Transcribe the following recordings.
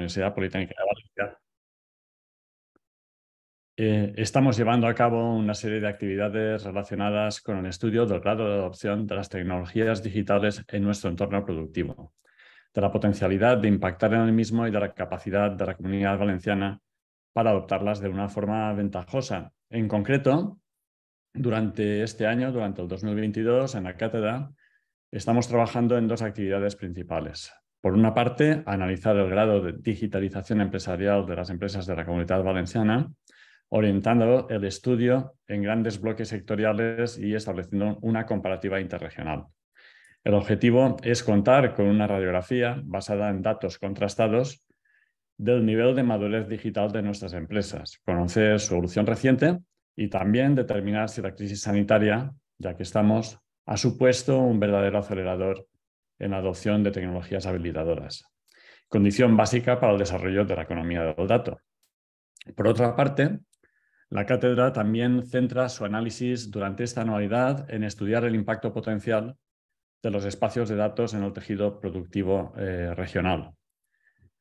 Universidad Politécnica de Valencia. Estamos llevando a cabo una serie de actividades relacionadas con el estudio del grado de adopción de las tecnologías digitales en nuestro entorno productivo, de la potencialidad de impactar en el mismo y de la capacidad de la Comunidad Valenciana para adoptarlas de una forma ventajosa. En concreto, durante este año, durante el 2022, en la cátedra, estamos trabajando en dos actividades principales. Por una parte, analizar el grado de digitalización empresarial de las empresas de la Comunidad Valenciana, orientando el estudio en grandes bloques sectoriales y estableciendo una comparativa interregional. El objetivo es contar con una radiografía basada en datos contrastados del nivel de madurez digital de nuestras empresas, conocer su evolución reciente y también determinar si la crisis sanitaria, ya que estamos, ha supuesto un verdadero acelerador en la adopción de tecnologías habilitadoras, condición básica para el desarrollo de la economía del dato. Por otra parte, la cátedra también centra su análisis durante esta anualidad en estudiar el impacto potencial de los espacios de datos en el tejido productivo regional.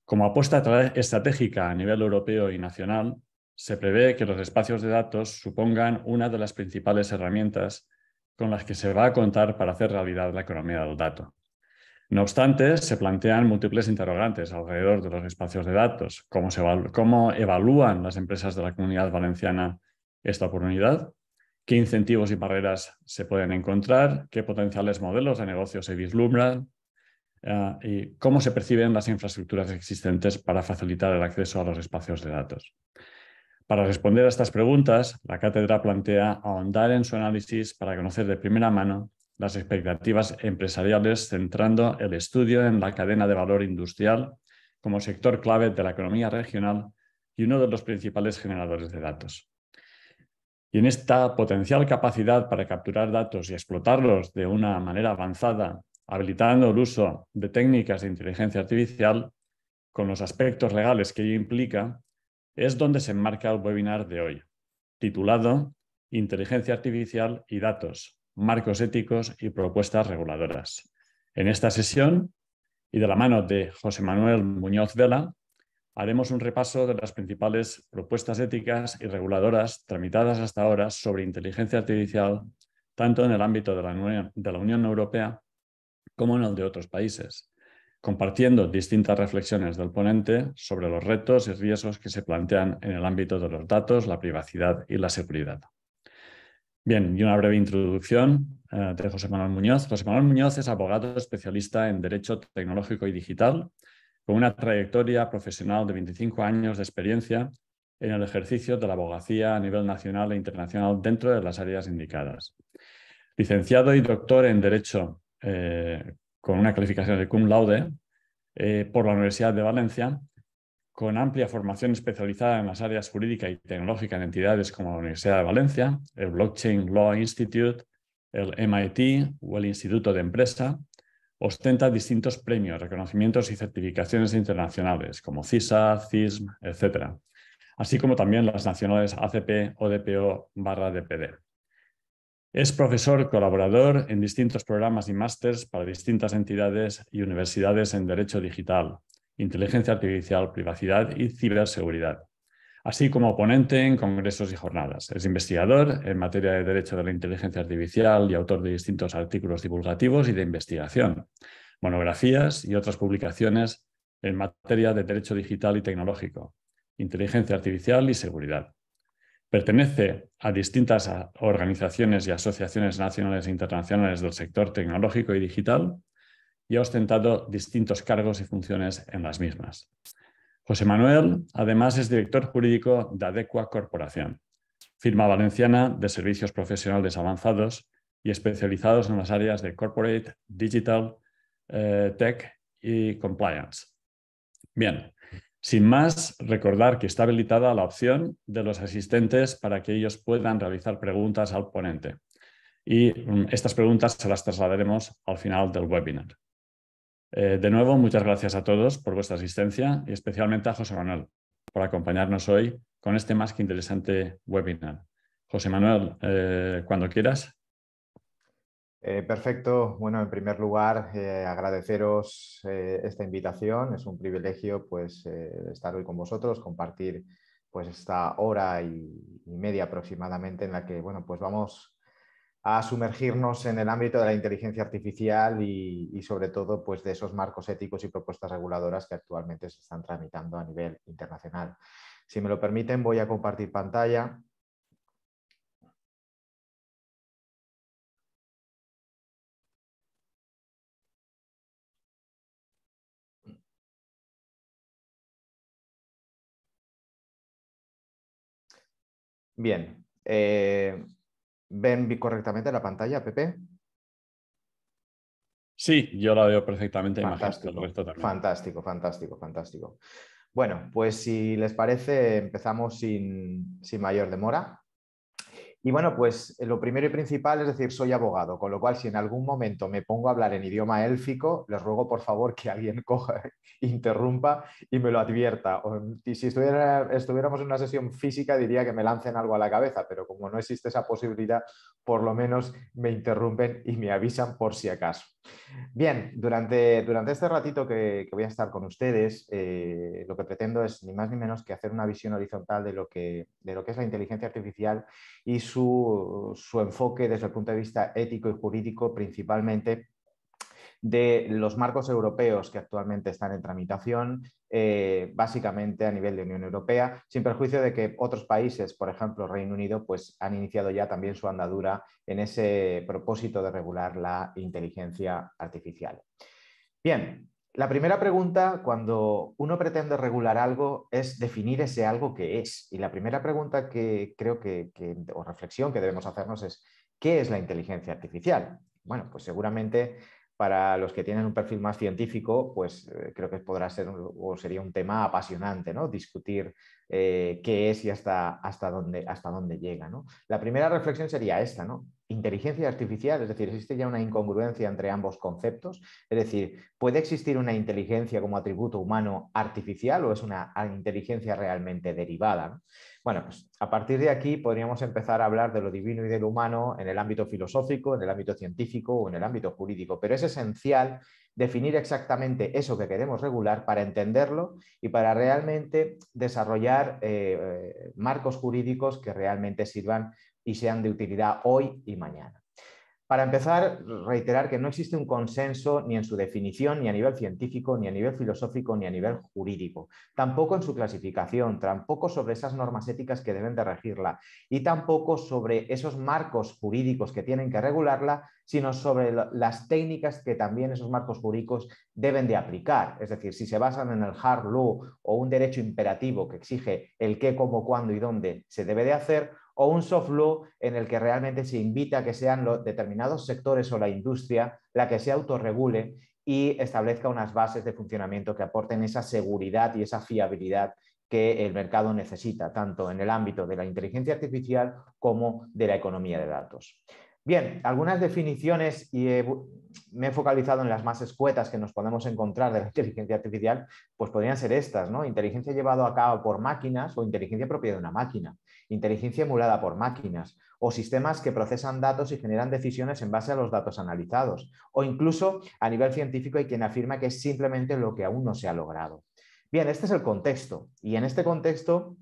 Como apuesta estratégica a nivel europeo y nacional, se prevé que los espacios de datos supongan una de las principales herramientas con las que se va a contar para hacer realidad la economía del dato. No obstante, se plantean múltiples interrogantes alrededor de los espacios de datos. ¿Cómo evalúan las empresas de la Comunidad Valenciana esta oportunidad? ¿Qué incentivos y barreras se pueden encontrar? ¿Qué potenciales modelos de negocio se vislumbran? ¿Y cómo se perciben las infraestructuras existentes para facilitar el acceso a los espacios de datos? Para responder a estas preguntas, la cátedra plantea ahondar en su análisis para conocer de primera mano las expectativas empresariales, centrando el estudio en la cadena de valor industrial como sector clave de la economía regional y uno de los principales generadores de datos. Y en esta potencial capacidad para capturar datos y explotarlos de una manera avanzada, habilitando el uso de técnicas de inteligencia artificial, con los aspectos legales que ello implica, es donde se enmarca el webinar de hoy, titulado Inteligencia Artificial y Datos, marcos éticos y propuestas reguladoras. En esta sesión, y de la mano de José Manuel Muñoz Vela, haremos un repaso de las principales propuestas éticas y reguladoras tramitadas hasta ahora sobre inteligencia artificial, tanto en el ámbito de la Unión Europea como en el de otros países, compartiendo distintas reflexiones del ponente sobre los retos y riesgos que se plantean en el ámbito de los datos, la privacidad y la seguridad. Bien, y una breve introducción de José Manuel Muñoz. José Manuel Muñoz es abogado especialista en Derecho Tecnológico y Digital, con una trayectoria profesional de 25 años de experiencia en el ejercicio de la abogacía a nivel nacional e internacional dentro de las áreas indicadas. Licenciado y doctor en Derecho con una calificación de cum laude por la Universidad de Valencia, con amplia formación especializada en las áreas jurídica y tecnológica en entidades como la Universidad de Valencia, el Blockchain Law Institute, el MIT o el Instituto de Empresa. Ostenta distintos premios, reconocimientos y certificaciones internacionales como CISA, CISM, etc., así como también las nacionales ACP, ODPO/DPD. Es profesor colaborador en distintos programas y másters para distintas entidades y universidades en Derecho Digital, Inteligencia Artificial, Privacidad y Ciberseguridad, así como ponente en congresos y jornadas. Es investigador en materia de Derecho de la Inteligencia Artificial y autor de distintos artículos divulgativos y de investigación, monografías y otras publicaciones en materia de Derecho Digital y Tecnológico, Inteligencia Artificial y Seguridad. Pertenece a distintas organizaciones y asociaciones nacionales e internacionales del sector tecnológico y digital y ha ostentado distintos cargos y funciones en las mismas. José Manuel, además, es director jurídico de Adecua Corporación, firma valenciana de servicios profesionales avanzados y especializados en las áreas de Corporate, Digital, Tech y Compliance. Bien, sin más, recordar que está habilitada la opción de los asistentes para que ellos puedan realizar preguntas al ponente. Y estas preguntas se las trasladaremos al final del webinar. De nuevo, muchas gracias a todos por vuestra asistencia y especialmente a José Manuel por acompañarnos hoy con este más que interesante webinar. José Manuel, cuando quieras. Perfecto. Bueno, en primer lugar, agradeceros esta invitación. Es un privilegio pues, estar hoy con vosotros, compartir pues, esta hora y media aproximadamente en la que bueno, pues vamos a sumergirnos en el ámbito de la inteligencia artificial y sobre todo pues, de esos marcos éticos y propuestas reguladoras que actualmente se están tramitando a nivel internacional. Si me lo permiten, voy a compartir pantalla. Bien. ¿Ven correctamente la pantalla, Pepe? Sí, yo la veo perfectamente, imagino que el Fantástico, resto también. fantástico, fantástico, fantástico. Bueno, pues si les parece, empezamos sin mayor demora. Y bueno, pues lo primero y principal es decir, soy abogado, con lo cual si en algún momento me pongo a hablar en idioma élfico, les ruego por favor que alguien coja, interrumpa y me lo advierta. Y si estuviéramos en una sesión física diría que me lancen algo a la cabeza, pero como no existe esa posibilidad, por lo menos me interrumpen y me avisan por si acaso. Bien, durante este ratito que voy a estar con ustedes, lo que pretendo es ni más ni menos que hacer una visión horizontal de lo que es la inteligencia artificial y su enfoque desde el punto de vista ético y jurídico, principalmente de los marcos europeos que actualmente están en tramitación, básicamente a nivel de Unión Europea, sin perjuicio de que otros países, por ejemplo Reino Unido, pues han iniciado ya también su andadura en ese propósito de regular la inteligencia artificial. Bien, la primera pregunta cuando uno pretende regular algo es definir ese algo que es. Y la primera pregunta que creo o reflexión que debemos hacernos es, ¿qué es la inteligencia artificial? Bueno, pues seguramente para los que tienen un perfil más científico, pues creo que podrá ser o sería un tema apasionante, ¿no? Discutir qué es y hasta dónde llega, ¿no? La primera reflexión sería esta, ¿no? Inteligencia artificial, es decir, existe ya una incongruencia entre ambos conceptos, es decir, ¿puede existir una inteligencia como atributo humano artificial o es una inteligencia realmente derivada, ¿no? Bueno, pues a partir de aquí podríamos empezar a hablar de lo divino y de lo humano en el ámbito filosófico, en el ámbito científico o en el ámbito jurídico, pero es esencial definir exactamente eso que queremos regular para entenderlo y para realmente desarrollar marcos jurídicos que realmente sirvan y sean de utilidad hoy y mañana. Para empezar, reiterar que no existe un consenso ni en su definición, ni a nivel científico, ni a nivel filosófico, ni a nivel jurídico. Tampoco en su clasificación, tampoco sobre esas normas éticas que deben de regirla y tampoco sobre esos marcos jurídicos que tienen que regularla, sino sobre las técnicas que también esos marcos jurídicos deben de aplicar. Es decir, si se basan en el hard law o un derecho imperativo que exige el qué, cómo, cuándo y dónde se debe de hacer, o un soft law en el que realmente se invita a que sean los determinados sectores o la industria la que se autorregule y establezca unas bases de funcionamiento que aporten esa seguridad y esa fiabilidad que el mercado necesita, tanto en el ámbito de la inteligencia artificial como de la economía de datos. Bien, algunas definiciones y me he focalizado en las más escuetas que nos podemos encontrar de la inteligencia artificial, pues podrían ser estas, ¿no? Inteligencia llevada a cabo por máquinas o inteligencia propia de una máquina, inteligencia emulada por máquinas o sistemas que procesan datos y generan decisiones en base a los datos analizados, o incluso a nivel científico hay quien afirma que es simplemente lo que aún no se ha logrado. Bien, este es el contexto y en este contexto,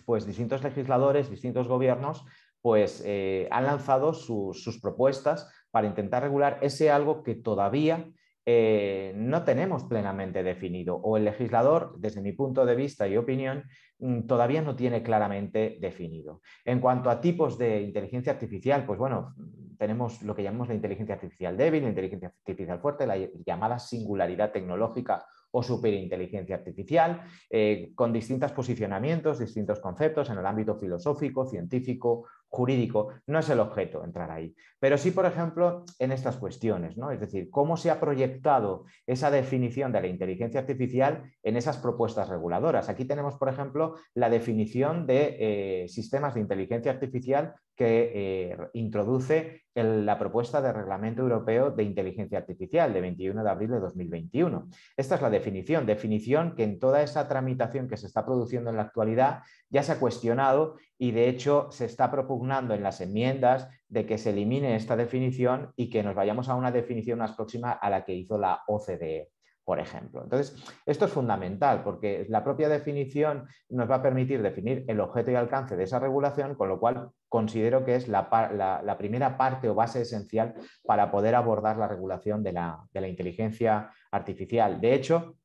pues distintos legisladores, distintos gobiernos pues han lanzado sus propuestas para intentar regular ese algo que todavía no tenemos plenamente definido o el legislador, desde mi punto de vista y opinión, todavía no tiene claramente definido. En cuanto a tipos de inteligencia artificial, pues bueno, tenemos lo que llamamos la inteligencia artificial débil, la inteligencia artificial fuerte, la llamada singularidad tecnológica o superinteligencia artificial, con distintos posicionamientos, distintos conceptos en el ámbito filosófico, científico, jurídico. No es el objeto entrar ahí, pero sí, por ejemplo, en estas cuestiones, ¿no? Es decir, cómo se ha proyectado esa definición de la inteligencia artificial en esas propuestas reguladoras. Aquí tenemos, por ejemplo, la definición de sistemas de inteligencia artificial que introduce la propuesta de Reglamento Europeo de Inteligencia Artificial de 21 de abril de 2021. Esta es la definición que en toda esa tramitación que se está produciendo en la actualidad ya se ha cuestionado y de hecho se está propugnando en las enmiendas de que se elimine esta definición y que nos vayamos a una definición más próxima a la que hizo la OCDE, por ejemplo. Entonces, esto es fundamental porque la propia definición nos va a permitir definir el objeto y alcance de esa regulación, con lo cual considero que es la primera parte o base esencial para poder abordar la regulación de la inteligencia artificial. De hecho,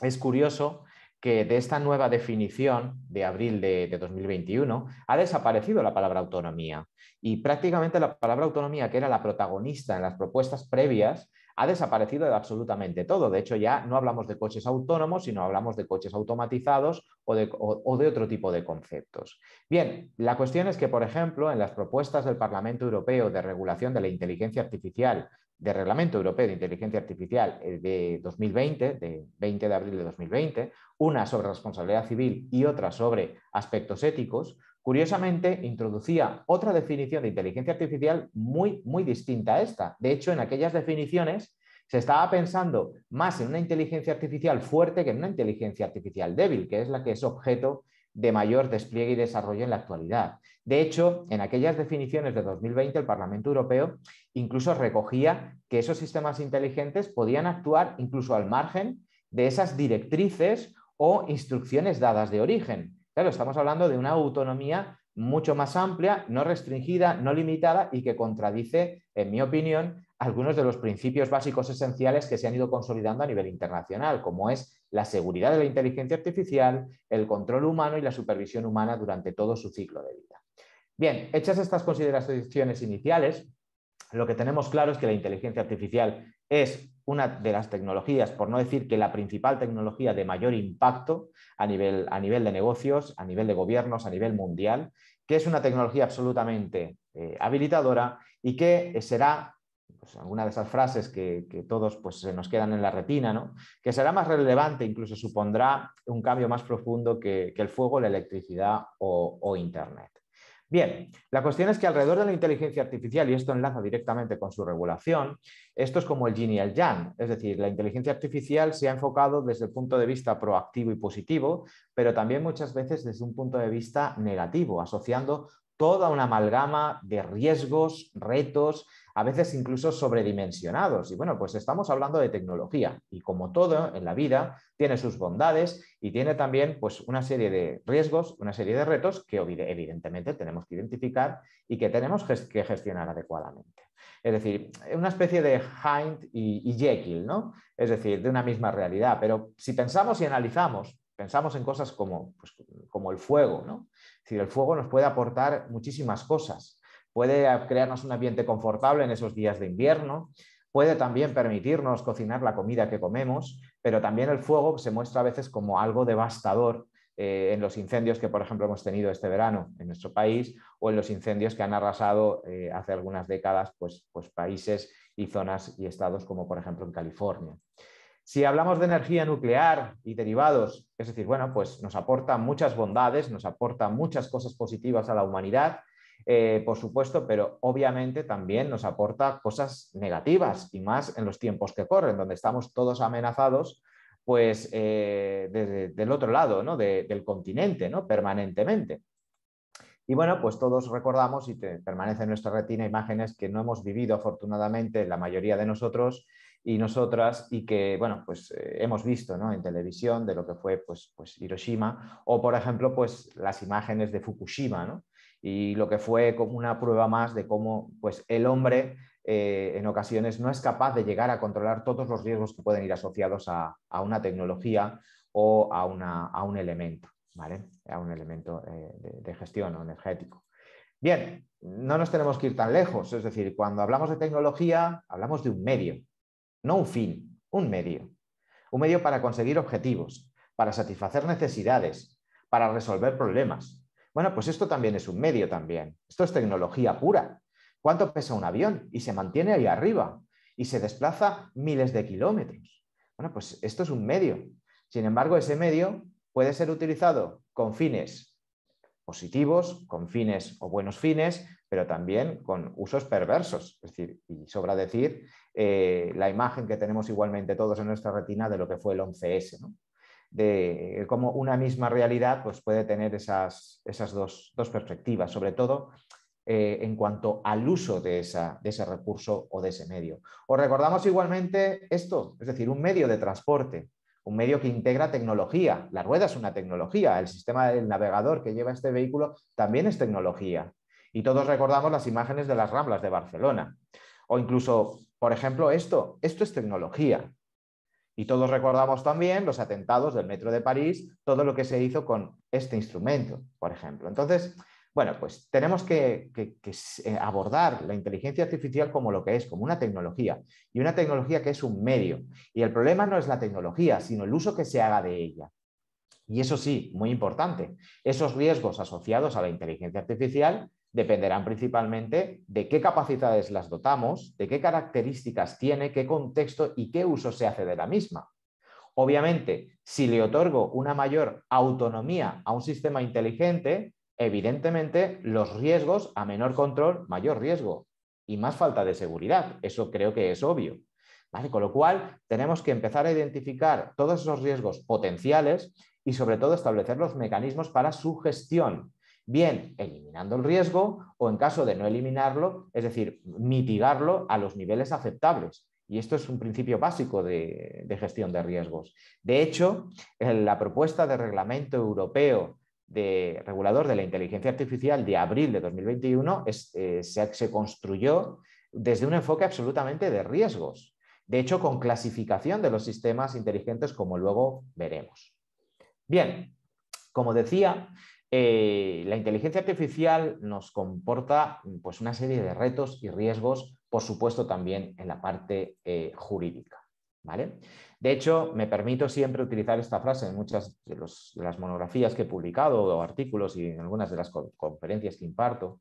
es curioso que de esta nueva definición de abril de 2021 ha desaparecido la palabra autonomía y prácticamente la palabra autonomía, que era la protagonista en las propuestas previas, ha desaparecido de absolutamente todo. De hecho, ya no hablamos de coches autónomos, sino hablamos de coches automatizados o de otro tipo de conceptos. Bien, la cuestión es que, por ejemplo, en las propuestas del Parlamento Europeo de regulación de la inteligencia artificial, de Reglamento Europeo de Inteligencia Artificial de 2020, de 20 de abril de 2020, una sobre responsabilidad civil y otra sobre aspectos éticos, curiosamente introducía otra definición de inteligencia artificial muy distinta a esta. De hecho, en aquellas definiciones se estaba pensando más en una inteligencia artificial fuerte que en una inteligencia artificial débil, que es la que es objeto de mayor despliegue y desarrollo en la actualidad. De hecho, en aquellas definiciones de 2020, el Parlamento Europeo incluso recogía que esos sistemas inteligentes podían actuar incluso al margen de esas directrices o instrucciones dadas de origen. Claro, estamos hablando de una autonomía mucho más amplia, no restringida, no limitada y que contradice, en mi opinión, algunos de los principios básicos esenciales que se han ido consolidando a nivel internacional, como es la seguridad de la inteligencia artificial, el control humano y la supervisión humana durante todo su ciclo de vida. Bien, hechas estas consideraciones iniciales, lo que tenemos claro es que la inteligencia artificial es una de las tecnologías, por no decir que la principal tecnología de mayor impacto a nivel de negocios, a nivel de gobiernos, a nivel mundial, que es una tecnología absolutamente habilitadora y que será, pues, alguna de esas frases que todos pues, se nos quedan en la retina, ¿no? Que será más relevante, incluso supondrá un cambio más profundo que el fuego, la electricidad o Internet. Bien, la cuestión es que alrededor de la inteligencia artificial, y esto enlaza directamente con su regulación, esto es como el yin y el yang, es decir, la inteligencia artificial se ha enfocado desde el punto de vista proactivo y positivo, pero también muchas veces desde un punto de vista negativo, asociando toda una amalgama de riesgos, retos, a veces incluso sobredimensionados. Y bueno, pues estamos hablando de tecnología y como todo en la vida tiene sus bondades y tiene también pues una serie de riesgos, una serie de retos que evidentemente tenemos que identificar y que tenemos que gestionar adecuadamente. Es decir, una especie de Hyde y Jekyll, ¿no? Es decir, de una misma realidad. Pero si pensamos y analizamos, pensamos en cosas como, pues, como el fuego, ¿no? Es decir, el fuego nos puede aportar muchísimas cosas. Puede crearnos un ambiente confortable en esos días de invierno, puede también permitirnos cocinar la comida que comemos, pero también el fuego se muestra a veces como algo devastador en los incendios que, por ejemplo, hemos tenido este verano en nuestro país o en los incendios que han arrasado hace algunas décadas pues países y zonas y estados como, por ejemplo, en California. Si hablamos de energía nuclear y derivados, es decir, bueno, pues nos aporta muchas bondades, nos aporta muchas cosas positivas a la humanidad, por supuesto, pero obviamente también nos aporta cosas negativas y más en los tiempos que corren, donde estamos todos amenazados pues del otro lado, ¿no? del continente, ¿no? Permanentemente. Y bueno, pues todos recordamos y permanecen en nuestra retina imágenes que no hemos vivido afortunadamente la mayoría de nosotros y nosotras y que, bueno, pues hemos visto, ¿no? En televisión de lo que fue pues Hiroshima o, por ejemplo, pues las imágenes de Fukushima, ¿no? Y lo que fue como una prueba más de cómo pues el hombre en ocasiones no es capaz de llegar a controlar todos los riesgos que pueden ir asociados a una tecnología o a un elemento, ¿vale? A un elemento de gestión o energético. Bien, no nos tenemos que ir tan lejos, es decir, cuando hablamos de tecnología hablamos de un medio, no un fin, un medio. Un medio para conseguir objetivos, para satisfacer necesidades, para resolver problemas. Bueno, pues esto también es un medio también. Esto es tecnología pura. ¿Cuánto pesa un avión? Y se mantiene ahí arriba y se desplaza miles de kilómetros. Bueno, pues esto es un medio. Sin embargo, ese medio puede ser utilizado con fines positivos, con fines o buenos fines, pero también con usos perversos. Es decir, y sobra decir la imagen que tenemos igualmente todos en nuestra retina de lo que fue el 11S, ¿no? De cómo una misma realidad pues, puede tener esas dos perspectivas, sobre todo en cuanto al uso de ese recurso o de ese medio. Os recordamos igualmente esto, es decir, un medio de transporte, un medio que integra tecnología. La rueda es una tecnología, el sistema del navegador que lleva este vehículo también es tecnología. Y todos recordamos las imágenes de las Ramblas de Barcelona. O incluso, por ejemplo, esto es tecnología. Y todos recordamos también los atentados del metro de París, todo lo que se hizo con este instrumento, por ejemplo. Entonces, bueno, pues tenemos que abordar la inteligencia artificial como lo que es, como una tecnología, y una tecnología que es un medio. Y el problema no es la tecnología, sino el uso que se haga de ella. Y eso sí, muy importante, esos riesgos asociados a la inteligencia artificial dependerán principalmente de qué capacidades las dotamos, de qué características tiene, qué contexto y qué uso se hace de la misma. Obviamente, si le otorgo una mayor autonomía a un sistema inteligente, evidentemente los riesgos, a menor control, mayor riesgo y más falta de seguridad. Eso creo que es obvio. ¿Vale? Con lo cual, tenemos que empezar a identificar todos esos riesgos potenciales y sobre todo establecer los mecanismos para su gestión, bien eliminando el riesgo o en caso de no eliminarlo, es decir, mitigarlo a los niveles aceptables. Y esto es un principio básico de gestión de riesgos. De hecho, la propuesta de reglamento europeo de regulador de la inteligencia artificial de abril de 2021 se construyó desde un enfoque absolutamente de riesgos. De hecho, con clasificación de los sistemas inteligentes, como luego veremos. Bien, como decía, la inteligencia artificial nos comporta pues, una serie de retos y riesgos, por supuesto, también en la parte jurídica. ¿Vale? De hecho, me permito siempre utilizar esta frase en muchas de las monografías que he publicado o artículos y en algunas de las conferencias que imparto.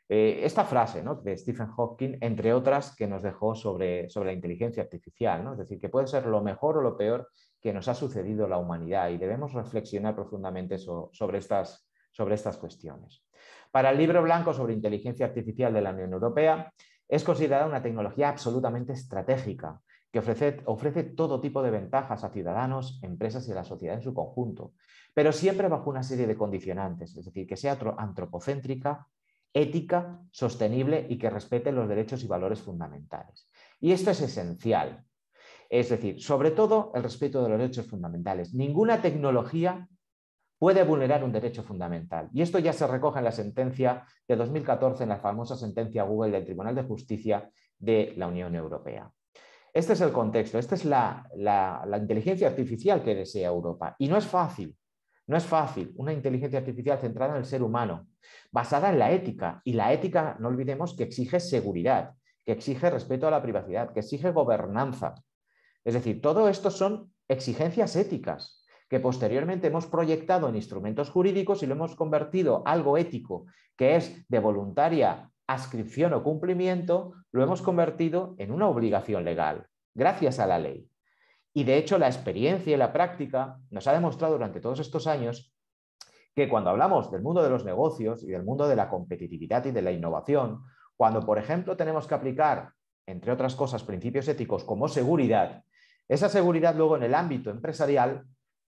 Esta frase, ¿no?, de Stephen Hawking, entre otras, que nos dejó sobre la inteligencia artificial, ¿no? Es decir, que puede ser lo mejor o lo peor que nos ha sucedido a la humanidad y debemos reflexionar profundamente sobre estas cuestiones. Para el libro blanco sobre inteligencia artificial de la Unión Europea, es considerada una tecnología absolutamente estratégica que ofrece todo tipo de ventajas a ciudadanos, empresas y a la sociedad en su conjunto, pero siempre bajo una serie de condicionantes, es decir, que sea antropocéntrica, ética, sostenible y que respete los derechos y valores fundamentales. Y esto es esencial. Es decir, sobre todo el respeto de los derechos fundamentales. Ninguna tecnología puede vulnerar un derecho fundamental. Y esto ya se recoge en la sentencia de 2014, en la famosa sentencia Google del Tribunal de Justicia de la Unión Europea. Este es el contexto, esta es la inteligencia artificial que desea Europa. Y no es fácil. No es fácil, una inteligencia artificial centrada en el ser humano, basada en la ética. Y la ética, no olvidemos, que exige seguridad, que exige respeto a la privacidad, que exige gobernanza. Es decir, todo esto son exigencias éticas que posteriormente hemos proyectado en instrumentos jurídicos y lo hemos convertido algo ético, que es de voluntaria adscripción o cumplimiento, lo hemos convertido en una obligación legal, gracias a la ley. Y de hecho la experiencia y la práctica nos ha demostrado durante todos estos años que cuando hablamos del mundo de los negocios y del mundo de la competitividad y de la innovación, cuando por ejemplo tenemos que aplicar, entre otras cosas, principios éticos como seguridad, esa seguridad luego en el ámbito empresarial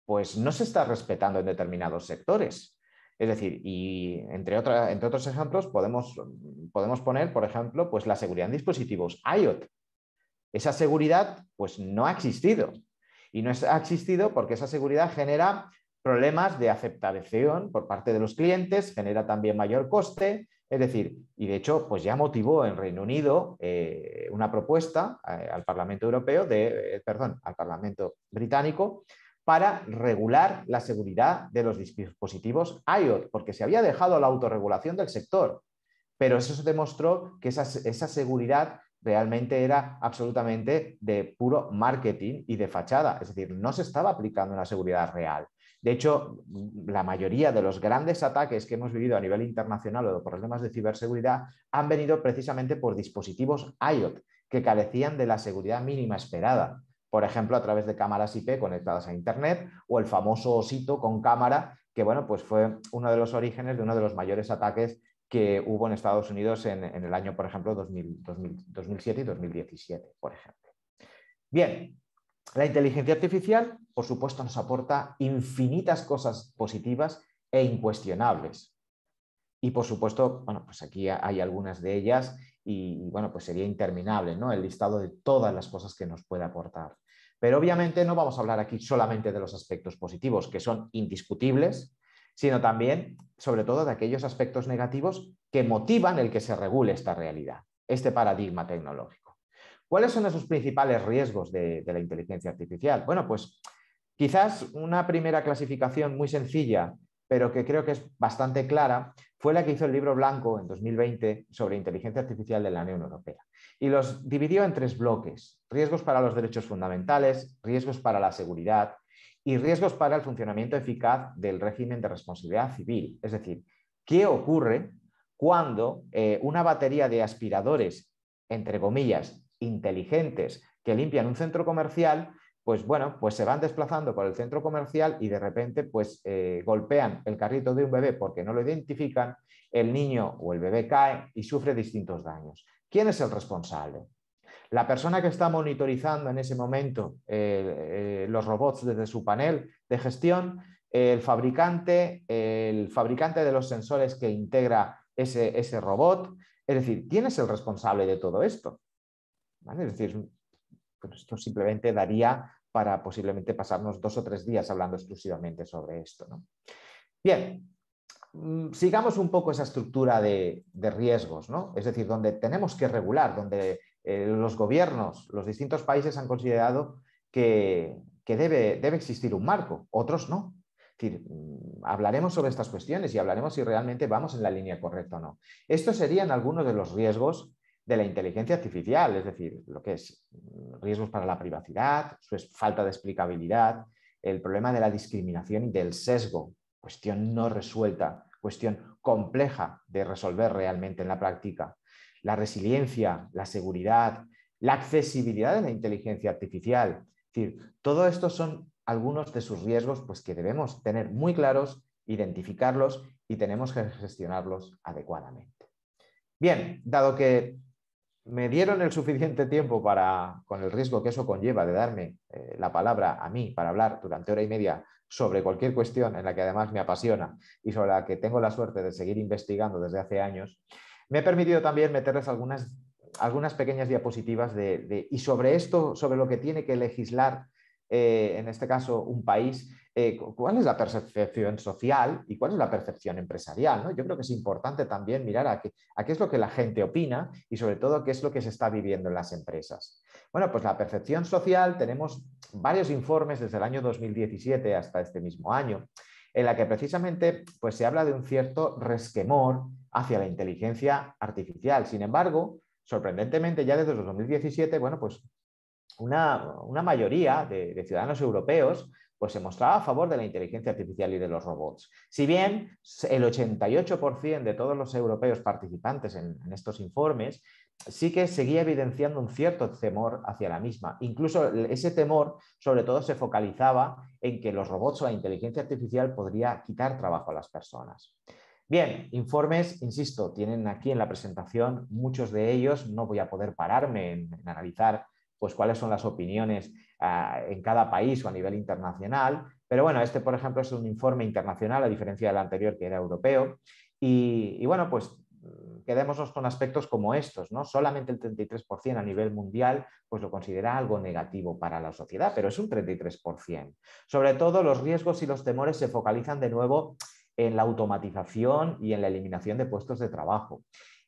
pues no se está respetando en determinados sectores. Es decir, y entre otros ejemplos podemos poner, por ejemplo, pues la seguridad en dispositivos IoT. Esa seguridad pues no ha existido. Y no ha existido porque esa seguridad genera problemas de aceptación por parte de los clientes, genera también mayor coste, es decir, y de hecho pues ya motivó en Reino Unido una propuesta al Parlamento Europeo, al Parlamento Británico, para regular la seguridad de los dispositivos IoT, porque se había dejado la autorregulación del sector, pero eso se demostró que esa seguridad realmente era absolutamente de puro marketing y de fachada, es decir, no se estaba aplicando una seguridad real. De hecho, la mayoría de los grandes ataques que hemos vivido a nivel internacional o problemas de ciberseguridad han venido precisamente por dispositivos IoT que carecían de la seguridad mínima esperada. Por ejemplo, a través de cámaras IP conectadas a Internet o el famoso osito con cámara, que bueno, pues fue uno de los orígenes de uno de los mayores ataques que hubo en Estados Unidos en el año, por ejemplo, 2007 y 2017, por ejemplo. Bien, la inteligencia artificial, por supuesto, nos aporta infinitas cosas positivas e incuestionables. Y por supuesto, bueno, pues aquí hay algunas de ellas y bueno, pues sería interminable, ¿no?, el listado de todas las cosas que nos puede aportar. Pero obviamente no vamos a hablar aquí solamente de los aspectos positivos, que son indiscutibles, sino también, sobre todo, de aquellos aspectos negativos que motivan el que se regule esta realidad, este paradigma tecnológico. ¿Cuáles son esos principales riesgos de la inteligencia artificial? Bueno, pues quizás una primera clasificación muy sencilla, pero que creo que es bastante clara, fue la que hizo el Libro Blanco en 2020 sobre inteligencia artificial de la Unión Europea. Y los dividió en 3 bloques: riesgos para los derechos fundamentales, riesgos para la seguridad y riesgos para el funcionamiento eficaz del régimen de responsabilidad civil. Es decir, ¿qué ocurre cuando una batería de aspiradores, entre comillas, inteligentes, que limpian un centro comercial, pues bueno, pues se van desplazando por el centro comercial y de repente pues golpean el carrito de un bebé porque no lo identifican, el niño o el bebé cae y sufre distintos daños? ¿Quién es el responsable? La persona que está monitorizando en ese momento los robots desde su panel de gestión, el fabricante de los sensores que integra ese robot. Es decir, ¿quién es el responsable de todo esto? ¿Vale? Es decir, pues esto simplemente daría para posiblemente pasarnos 2 o 3 días hablando exclusivamente sobre esto, ¿no? Bien, sigamos un poco esa estructura de riesgos, ¿no? Es decir, donde tenemos que regular, donde los gobiernos, los distintos países han considerado que debe existir un marco, otros no. Es decir, hablaremos sobre estas cuestiones y hablaremos si realmente vamos en la línea correcta o no. Estos serían algunos de los riesgos de la inteligencia artificial, es decir, lo que es riesgos para la privacidad, su falta de explicabilidad, el problema de la discriminación y del sesgo, cuestión no resuelta, cuestión compleja de resolver realmente en la práctica, la resiliencia, la seguridad, la accesibilidad de la inteligencia artificial. Es decir, todo esto son algunos de sus riesgos pues, que debemos tener muy claros, identificarlos y tenemos que gestionarlos adecuadamente. Bien, dado que me dieron el suficiente tiempo con el riesgo que eso conlleva de darme la palabra a mí para hablar durante hora y media sobre cualquier cuestión en la que además me apasiona y sobre la que tengo la suerte de seguir investigando desde hace años, me he permitido también meterles algunas pequeñas diapositivas y sobre esto, sobre lo que tiene que legislar, en este caso, un país, cuál es la percepción social y cuál es la percepción empresarial, ¿no? Yo creo que es importante también mirar a qué es lo que la gente opina y sobre todo qué es lo que se está viviendo en las empresas. Bueno, pues la percepción social, tenemos varios informes desde el año 2017 hasta este mismo año, en la que precisamente pues, se habla de un cierto resquemor hacia la inteligencia artificial. Sin embargo, sorprendentemente, ya desde el 2017, bueno, pues una mayoría de ciudadanos europeos pues se mostraba a favor de la inteligencia artificial y de los robots. Si bien el 88% de todos los europeos participantes en estos informes sí que seguía evidenciando un cierto temor hacia la misma. Incluso ese temor sobre todo se focalizaba en que los robots o la inteligencia artificial podría quitar trabajo a las personas. Bien, informes, insisto, tienen aquí en la presentación muchos de ellos, no voy a poder pararme en analizar pues cuáles son las opiniones en cada país o a nivel internacional. Pero bueno, este, por ejemplo, es un informe internacional, a diferencia del anterior que era europeo. Y bueno, pues quedémonos con aspectos como estos, ¿no? Solamente el 33% a nivel mundial pues lo considera algo negativo para la sociedad, pero es un 33%. Sobre todo, los riesgos y los temores se focalizan de nuevo en la automatización y en la eliminación de puestos de trabajo.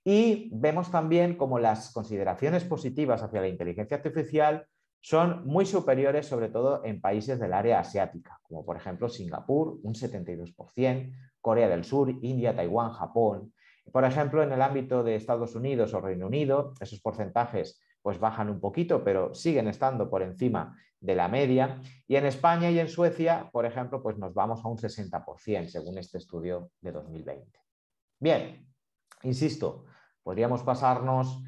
Y vemos también como las consideraciones positivas hacia la inteligencia artificial son muy superiores, sobre todo en países del área asiática, como por ejemplo Singapur, un 72%, Corea del Sur, India, Taiwán, Japón. Por ejemplo, en el ámbito de Estados Unidos o Reino Unido, esos porcentajes pues bajan un poquito, pero siguen estando por encima de la media. Y en España y en Suecia, por ejemplo, pues nos vamos a un 60%, según este estudio de 2020. Bien, insisto, podríamos pasarnos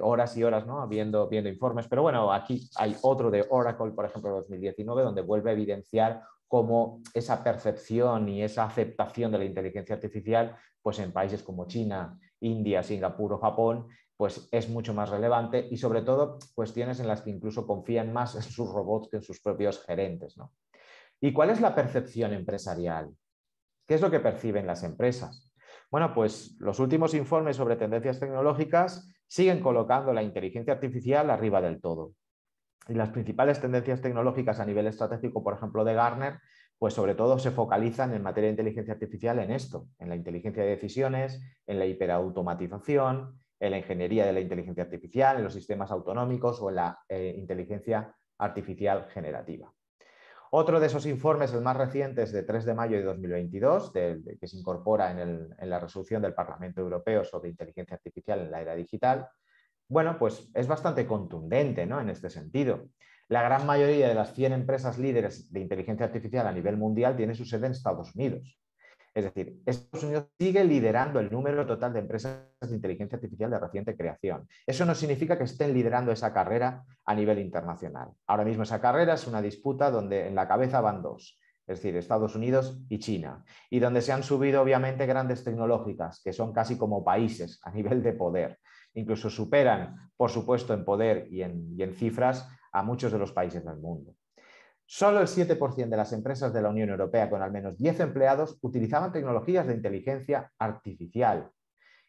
horas y horas, ¿no? viendo informes, pero bueno, aquí hay otro de Oracle, por ejemplo, de 2019, donde vuelve a evidenciar cómo esa percepción y esa aceptación de la inteligencia artificial, pues en países como China, India, Singapur o Japón, pues es mucho más relevante y sobre todo cuestiones en las que incluso confían más en sus robots que en sus propios gerentes, ¿no? ¿Y cuál es la percepción empresarial? ¿Qué es lo que perciben las empresas? Bueno, pues los últimos informes sobre tendencias tecnológicas siguen colocando la inteligencia artificial arriba del todo. Y las principales tendencias tecnológicas a nivel estratégico, por ejemplo, de Gartner, pues sobre todo se focalizan en materia de inteligencia artificial en esto, en la inteligencia de decisiones, en la hiperautomatización, en la ingeniería de la inteligencia artificial, en los sistemas autonómicos o en la inteligencia artificial generativa. Otro de esos informes, el más reciente, es de 3 de mayo de 2022, que se incorpora en la resolución del Parlamento Europeo sobre inteligencia artificial en la era digital. Bueno, pues es bastante contundente, ¿no?, en este sentido. La gran mayoría de las 100 empresas líderes de inteligencia artificial a nivel mundial tiene su sede en Estados Unidos. Es decir, Estados Unidos sigue liderando el número total de empresas de inteligencia artificial de reciente creación. Eso no significa que estén liderando esa carrera a nivel internacional. Ahora mismo esa carrera es una disputa donde en la cabeza van dos, es decir, Estados Unidos y China, y donde se han subido obviamente grandes tecnológicas, que son casi como países a nivel de poder. Incluso superan, por supuesto, en poder y en cifras a muchos de los países del mundo. Solo el 7% de las empresas de la Unión Europea con al menos 10 empleados utilizaban tecnologías de inteligencia artificial.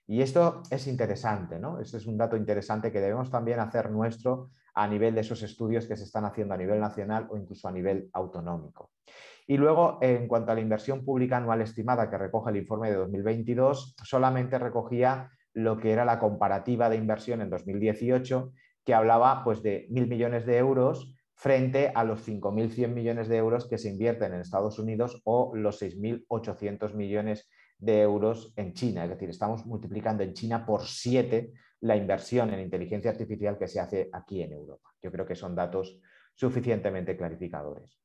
Y esto es interesante, ¿no? Este es un dato interesante que debemos también hacer nuestro a nivel de esos estudios que se están haciendo a nivel nacional o incluso a nivel autonómico. Y luego, en cuanto a la inversión pública anual estimada que recoge el informe de 2022, solamente recogía lo que era la comparativa de inversión en 2018, que hablaba pues, de 1.000 millones de euros frente a los 5.100 millones de euros que se invierten en Estados Unidos o los 6.800 millones de euros en China. Es decir, estamos multiplicando en China por 7 la inversión en inteligencia artificial que se hace aquí en Europa. Yo creo que son datos suficientemente clarificadores.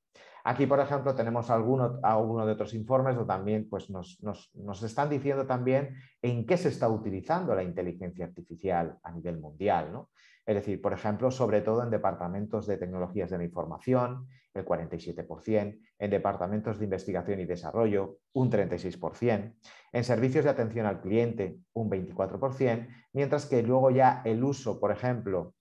Aquí, por ejemplo, tenemos alguno de otros informes donde también pues, nos están diciendo también en qué se está utilizando la inteligencia artificial a nivel mundial, ¿no? Es decir, por ejemplo, sobre todo en departamentos de tecnologías de la información, el 47%, en departamentos de investigación y desarrollo, un 36%, en servicios de atención al cliente, un 24%, mientras que luego ya el uso, por ejemplo,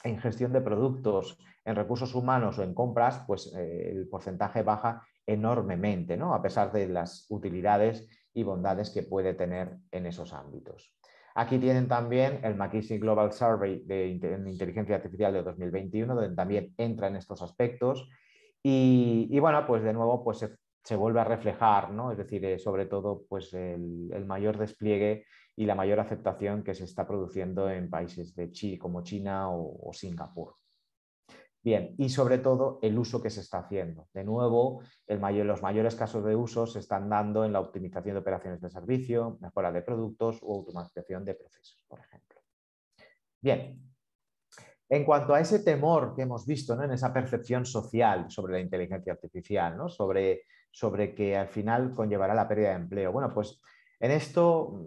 en gestión de productos, en recursos humanos o en compras, pues el porcentaje baja enormemente, ¿no?, a pesar de las utilidades y bondades que puede tener en esos ámbitos. Aquí tienen también el McKinsey Global Survey de Inteligencia Artificial de 2021, donde también entra en estos aspectos. Y bueno, pues de nuevo pues se vuelve a reflejar, ¿no?, es decir, sobre todo pues el mayor despliegue y la mayor aceptación que se está produciendo en países como China o Singapur. Bien, y sobre todo el uso que se está haciendo. De nuevo, los mayores casos de uso se están dando en la optimización de operaciones de servicio, mejora de productos o automatización de procesos, por ejemplo. Bien, en cuanto a ese temor que hemos visto, ¿no?, en esa percepción social sobre la inteligencia artificial, ¿no?, sobre que al final conllevará la pérdida de empleo. Bueno, pues en esto,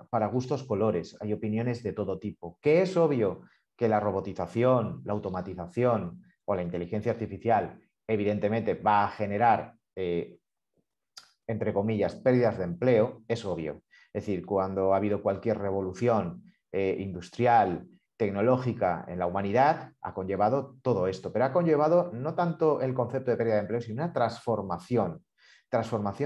para gustos colores, hay opiniones de todo tipo. Que es obvio que la robotización, la automatización o la inteligencia artificial evidentemente va a generar, entre comillas, pérdidas de empleo, es obvio. Es decir, cuando ha habido cualquier revolución industrial, tecnológica en la humanidad, ha conllevado todo esto, pero ha conllevado no tanto el concepto de pérdida de empleo, sino una transformación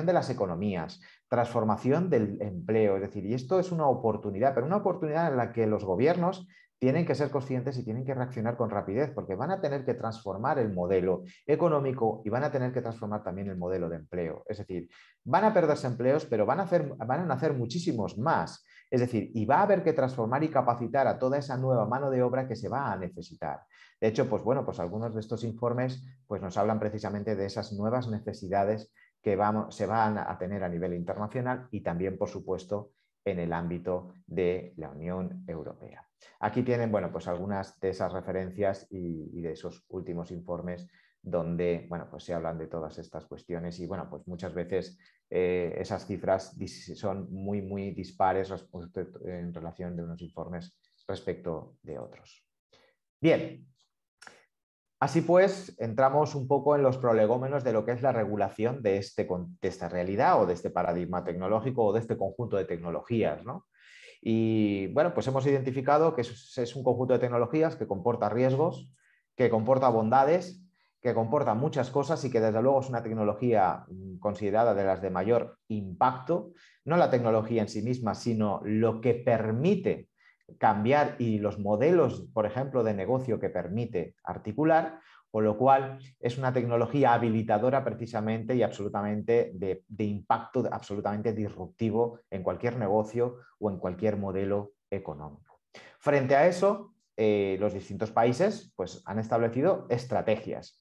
de las economías, transformación del empleo, es decir, y esto es una oportunidad, pero una oportunidad en la que los gobiernos tienen que ser conscientes y tienen que reaccionar con rapidez, porque van a tener que transformar el modelo económico y van a tener que transformar también el modelo de empleo. Es decir, van a perderse empleos, pero van a nacer muchísimos más. Es decir, y va a haber que transformar y capacitar a toda esa nueva mano de obra que se va a necesitar. De hecho, pues bueno, pues algunos de estos informes pues nos hablan precisamente de esas nuevas necesidades que se van a tener a nivel internacional y también, por supuesto, en el ámbito de la Unión Europea. Aquí tienen, bueno, pues algunas de esas referencias y de esos últimos informes donde, bueno, pues se hablan de todas estas cuestiones y, bueno, pues muchas veces esas cifras son muy, muy dispares en relación de unos informes respecto de otros. Bien. Así pues, entramos un poco en los prolegómenos de lo que es la regulación de esta realidad o de este paradigma tecnológico o de este conjunto de tecnologías, ¿no? Y bueno, pues hemos identificado que es un conjunto de tecnologías que comporta riesgos, que comporta bondades que comporta muchas cosas y que desde luego es una tecnología considerada de las de mayor impacto, no la tecnología en sí misma, sino lo que permite cambiar y los modelos, por ejemplo, de negocio que permite articular, con lo cual es una tecnología habilitadora precisamente y absolutamente de impacto absolutamente disruptivo en cualquier negocio o en cualquier modelo económico. Frente a eso, los distintos países pues, han establecido estrategias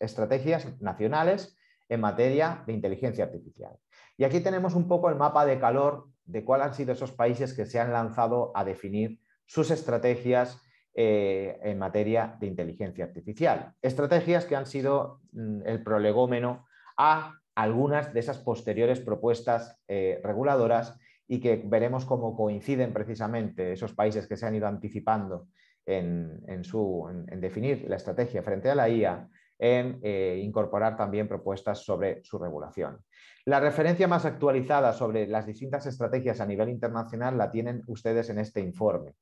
nacionales en materia de inteligencia artificial. Y aquí tenemos un poco el mapa de calor de cuáles han sido esos países que se han lanzado a definir sus estrategias en materia de inteligencia artificial. Estrategias que han sido el prolegómeno a algunas de esas posteriores propuestas reguladoras y que veremos cómo coinciden precisamente esos países que se han ido anticipando en definir la estrategia frente a la IA, en incorporar también propuestas sobre su regulación. La referencia más actualizada sobre las distintas estrategias a nivel internacional la tienen ustedes en este informe.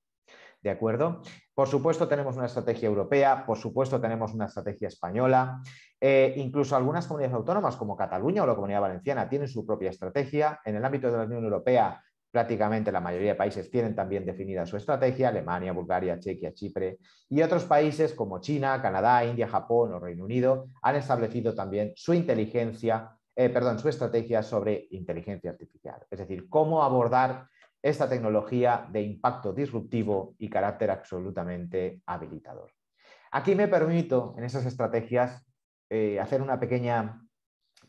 ¿De acuerdo? Por supuesto tenemos una estrategia europea, por supuesto tenemos una estrategia española, incluso algunas comunidades autónomas como Cataluña o la Comunidad Valenciana tienen su propia estrategia. En el ámbito de la Unión Europea prácticamente la mayoría de países tienen también definida su estrategia, Alemania, Bulgaria, Chequia, Chipre, y otros países como China, Canadá, India, Japón o Reino Unido han establecido también su su estrategia sobre inteligencia artificial, es decir, cómo abordar esta tecnología de impacto disruptivo y carácter absolutamente habilitador. Aquí me permito, en esas estrategias, hacer una pequeña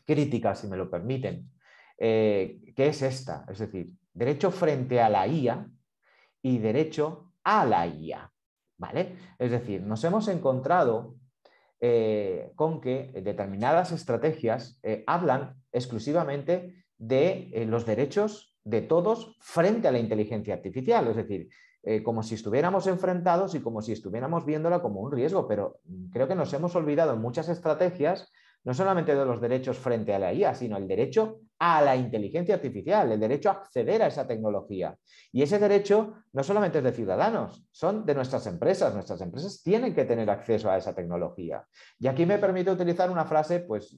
crítica, si me lo permiten, que es esta, es decir, derecho frente a la IA y derecho a la IA, ¿vale? Es decir, nos hemos encontrado con que determinadas estrategias hablan exclusivamente de los derechos de todos frente a la inteligencia artificial, es decir, como si estuviéramos enfrentados y como si estuviéramos viéndola como un riesgo, pero creo que nos hemos olvidado en muchas estrategias no solamente de los derechos frente a la IA, sino el derecho a la inteligencia artificial, el derecho a acceder a esa tecnología. Y ese derecho no solamente es de ciudadanos, son de nuestras empresas. Nuestras empresas tienen que tener acceso a esa tecnología. Y aquí me permite utilizar una frase, pues,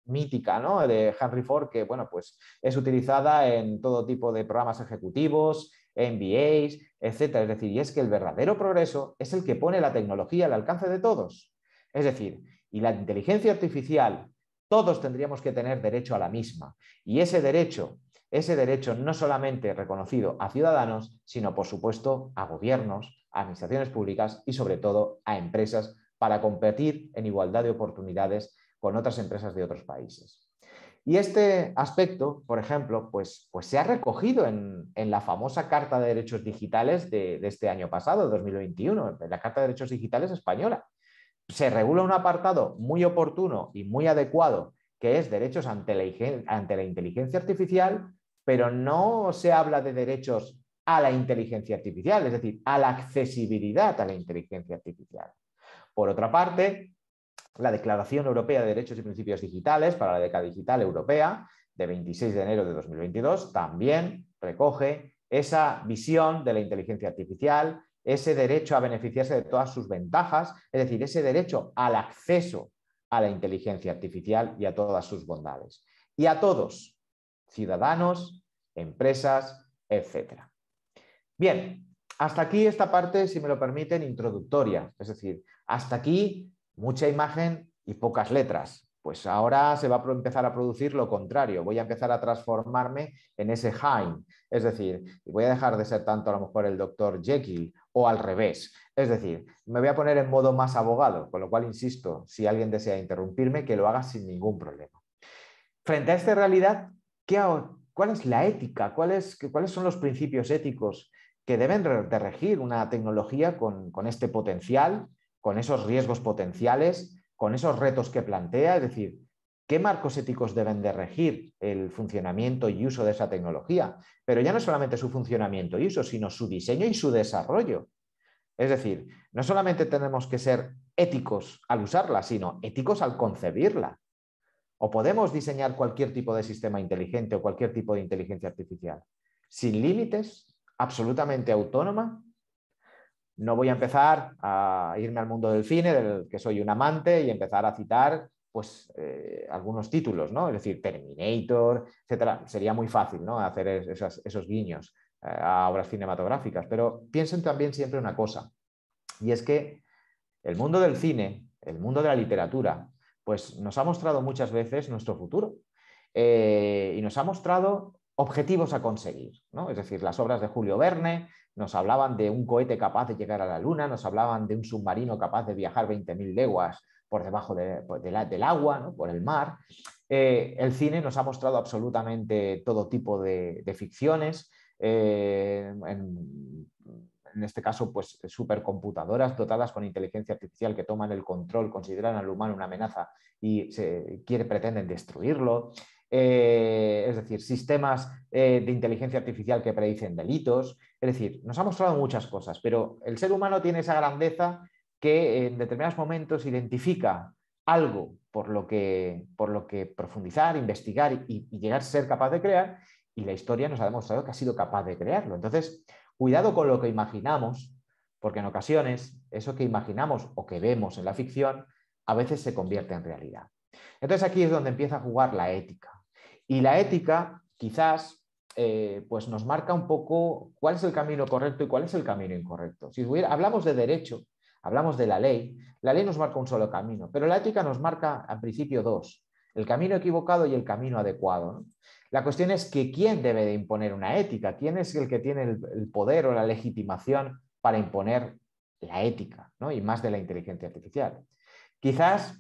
mítica, ¿no?, de Henry Ford, que bueno, pues es utilizada en todo tipo de programas ejecutivos, MBAs, etcétera. Es decir, y es que el verdadero progreso es el que pone la tecnología al alcance de todos. Es decir, y la inteligencia artificial, todos tendríamos que tener derecho a la misma. Y ese derecho no solamente reconocido a ciudadanos, sino por supuesto a gobiernos, a administraciones públicas y sobre todo a empresas para competir en igualdad de oportunidades con otras empresas de otros países. Y este aspecto, por ejemplo, pues se ha recogido en la famosa Carta de Derechos Digitales de este año pasado, 2021, en la Carta de Derechos Digitales española. Se regula un apartado muy oportuno y muy adecuado, que es derechos ante la inteligencia artificial, pero no se habla de derechos a la inteligencia artificial, es decir, a la accesibilidad a la inteligencia artificial. Por otra parte, la Declaración Europea de Derechos y Principios Digitales para la década digital europea, de 26 de enero de 2022, también recoge esa visión de la inteligencia artificial, ese derecho a beneficiarse de todas sus ventajas, es decir, ese derecho al acceso a la inteligencia artificial y a todas sus bondades. Y a todos, ciudadanos, empresas, etc. Bien, hasta aquí esta parte, si me lo permiten, introductoria. Es decir, hasta aquí mucha imagen y pocas letras. Pues ahora se va a empezar a producir lo contrario. Voy a empezar a transformarme en ese Hyde. Es decir, voy a dejar de ser tanto a lo mejor el doctor Jekyll o al revés. Es decir, me voy a poner en modo más abogado, con lo cual insisto, si alguien desea interrumpirme, que lo haga sin ningún problema. Frente a esta realidad, ¿cuál es la ética? ¿Cuáles son los principios éticos que deben de regir una tecnología con este potencial, con esos riesgos potenciales, con esos retos que plantea? Es decir, ¿qué marcos éticos deben de regir el funcionamiento y uso de esa tecnología? Pero ya no solamente su funcionamiento y uso, sino su diseño y su desarrollo. Es decir, no solamente tenemos que ser éticos al usarla, sino éticos al concebirla. O podemos diseñar cualquier tipo de sistema inteligente o cualquier tipo de inteligencia artificial sin límites, absolutamente autónoma. No voy a empezar a irme al mundo del cine, del que soy un amante, y empezar a citar pues, algunos títulos, ¿no? Es decir, Terminator, etcétera. Sería muy fácil, ¿no? Hacer esos guiños a obras cinematográficas, pero piensen también siempre una cosa, y es que el mundo del cine, el mundo de la literatura, pues nos ha mostrado muchas veces nuestro futuro y nos ha mostrado objetivos a conseguir, ¿no? Es decir, las obras de Julio Verne nos hablaban de un cohete capaz de llegar a la Luna, nos hablaban de un submarino capaz de viajar 20.000 leguas por debajo del agua, ¿no? Por el mar. El cine nos ha mostrado absolutamente todo tipo de ficciones, en este caso, pues supercomputadoras dotadas con inteligencia artificial que toman el control, consideran al humano una amenaza y pretenden destruirlo. Es decir, sistemas de inteligencia artificial que predicen delitos. Es decir, nos ha mostrado muchas cosas, pero el ser humano tiene esa grandeza que en determinados momentos identifica algo por lo que profundizar, investigar y llegar a ser capaz de crear, y la historia nos ha demostrado que ha sido capaz de crearlo. Entonces, cuidado con lo que imaginamos, porque en ocasiones eso que imaginamos o que vemos en la ficción a veces se convierte en realidad. Entonces aquí es donde empieza a jugar la ética. Y la ética quizás pues nos marca un poco cuál es el camino correcto y cuál es el camino incorrecto. Si hablamos de derecho, hablamos de la ley nos marca un solo camino, pero la ética nos marca al principio dos: el camino equivocado y el camino adecuado, ¿no? La cuestión es que quién debe de imponer una ética, quién es el que tiene el poder o la legitimación para imponer la ética, ¿no? Y más de la inteligencia artificial. Quizás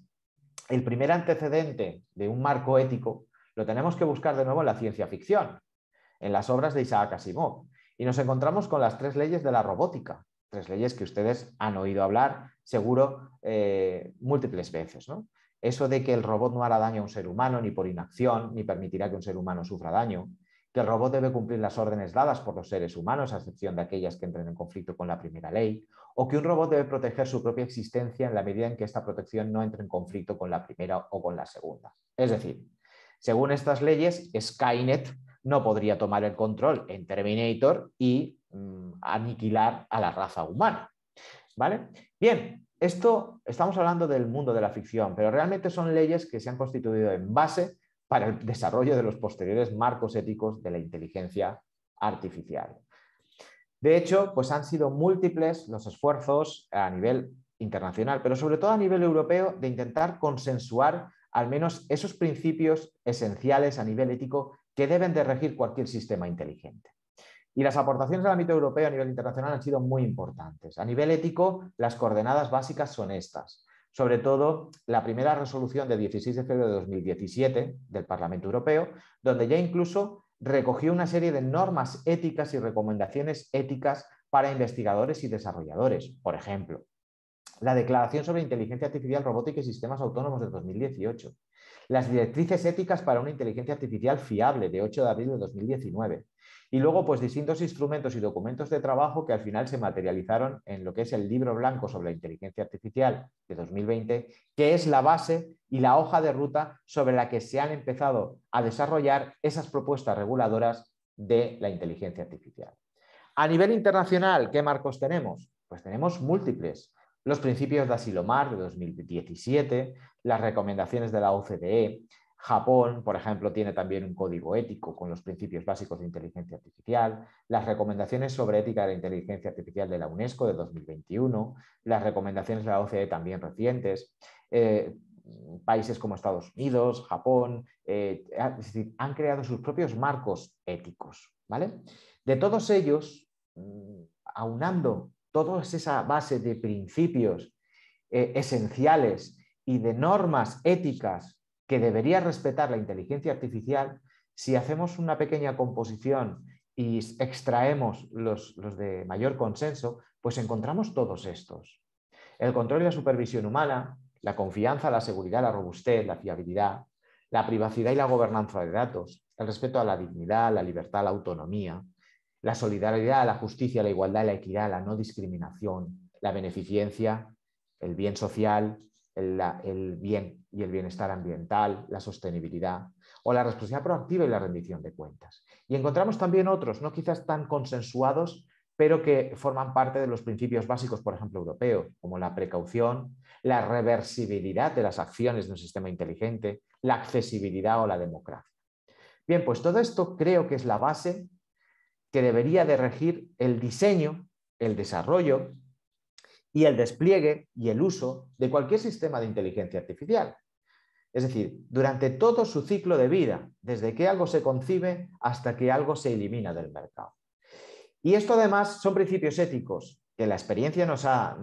el primer antecedente de un marco ético lo tenemos que buscar de nuevo en la ciencia ficción, en las obras de Isaac Asimov, y nos encontramos con las 3 leyes de la robótica, 3 leyes que ustedes han oído hablar seguro múltiples veces, ¿no? Eso de que el robot no hará daño a un ser humano ni por inacción, ni permitirá que un ser humano sufra daño, que el robot debe cumplir las órdenes dadas por los seres humanos, a excepción de aquellas que entren en conflicto con la primera ley, o que un robot debe proteger su propia existencia en la medida en que esta protección no entre en conflicto con la primera o con la segunda. Es decir, según estas leyes, Skynet no podría tomar el control en Terminator y aniquilar a la raza humana, ¿vale? Bien, esto estamos hablando del mundo de la ficción, pero realmente son leyes que se han constituido en base para el desarrollo de los posteriores marcos éticos de la inteligencia artificial. De hecho, pues han sido múltiples los esfuerzos a nivel internacional, pero sobre todo a nivel europeo, de intentar consensuar al menos esos principios esenciales a nivel ético que deben de regir cualquier sistema inteligente. Y las aportaciones del ámbito europeo a nivel internacional han sido muy importantes. A nivel ético, las coordenadas básicas son estas. Sobre todo, la primera resolución del 16 de febrero de 2017 del Parlamento Europeo, donde ya incluso recogió una serie de normas éticas y recomendaciones éticas para investigadores y desarrolladores. Por ejemplo, la Declaración sobre Inteligencia Artificial, Robótica y Sistemas Autónomos de 2018, las Directrices Éticas para una Inteligencia Artificial Fiable de 8 de abril de 2019, y luego pues distintos instrumentos y documentos de trabajo que al final se materializaron en lo que es el Libro Blanco sobre la Inteligencia Artificial de 2020, que es la base y la hoja de ruta sobre la que se han empezado a desarrollar esas propuestas reguladoras de la inteligencia artificial. A nivel internacional, ¿qué marcos tenemos? Pues tenemos múltiples. Los principios de Asilomar de 2017, las recomendaciones de la OCDE. Japón, por ejemplo, tiene también un código ético con los principios básicos de inteligencia artificial, las recomendaciones sobre ética de la inteligencia artificial de la UNESCO de 2021, las recomendaciones de la OCDE también recientes. Países como Estados Unidos, Japón, es decir, han creado sus propios marcos éticos, ¿vale? De todos ellos, aunando toda esa base de principios esenciales y de normas éticas que debería respetar la inteligencia artificial, si hacemos una pequeña composición y extraemos los de mayor consenso, pues encontramos todos estos. El control y la supervisión humana, la confianza, la seguridad, la robustez, la fiabilidad, la privacidad y la gobernanza de datos, el respeto a la dignidad, la libertad, la autonomía, la solidaridad, la justicia, la igualdad, la equidad, la no discriminación, la beneficencia, el bien social, el bien y el bienestar ambiental, la sostenibilidad o la responsabilidad proactiva y la rendición de cuentas. Y encontramos también otros, no quizás tan consensuados, pero que forman parte de los principios básicos, por ejemplo, europeos, como la precaución, la reversibilidad de las acciones de un sistema inteligente, la accesibilidad o la democracia. Bien, pues todo esto creo que es la base que debería de regir el diseño, el desarrollo y el despliegue y el uso de cualquier sistema de inteligencia artificial. Es decir, durante todo su ciclo de vida, desde que algo se concibe hasta que algo se elimina del mercado. Y esto además son principios éticos que la experiencia nos ha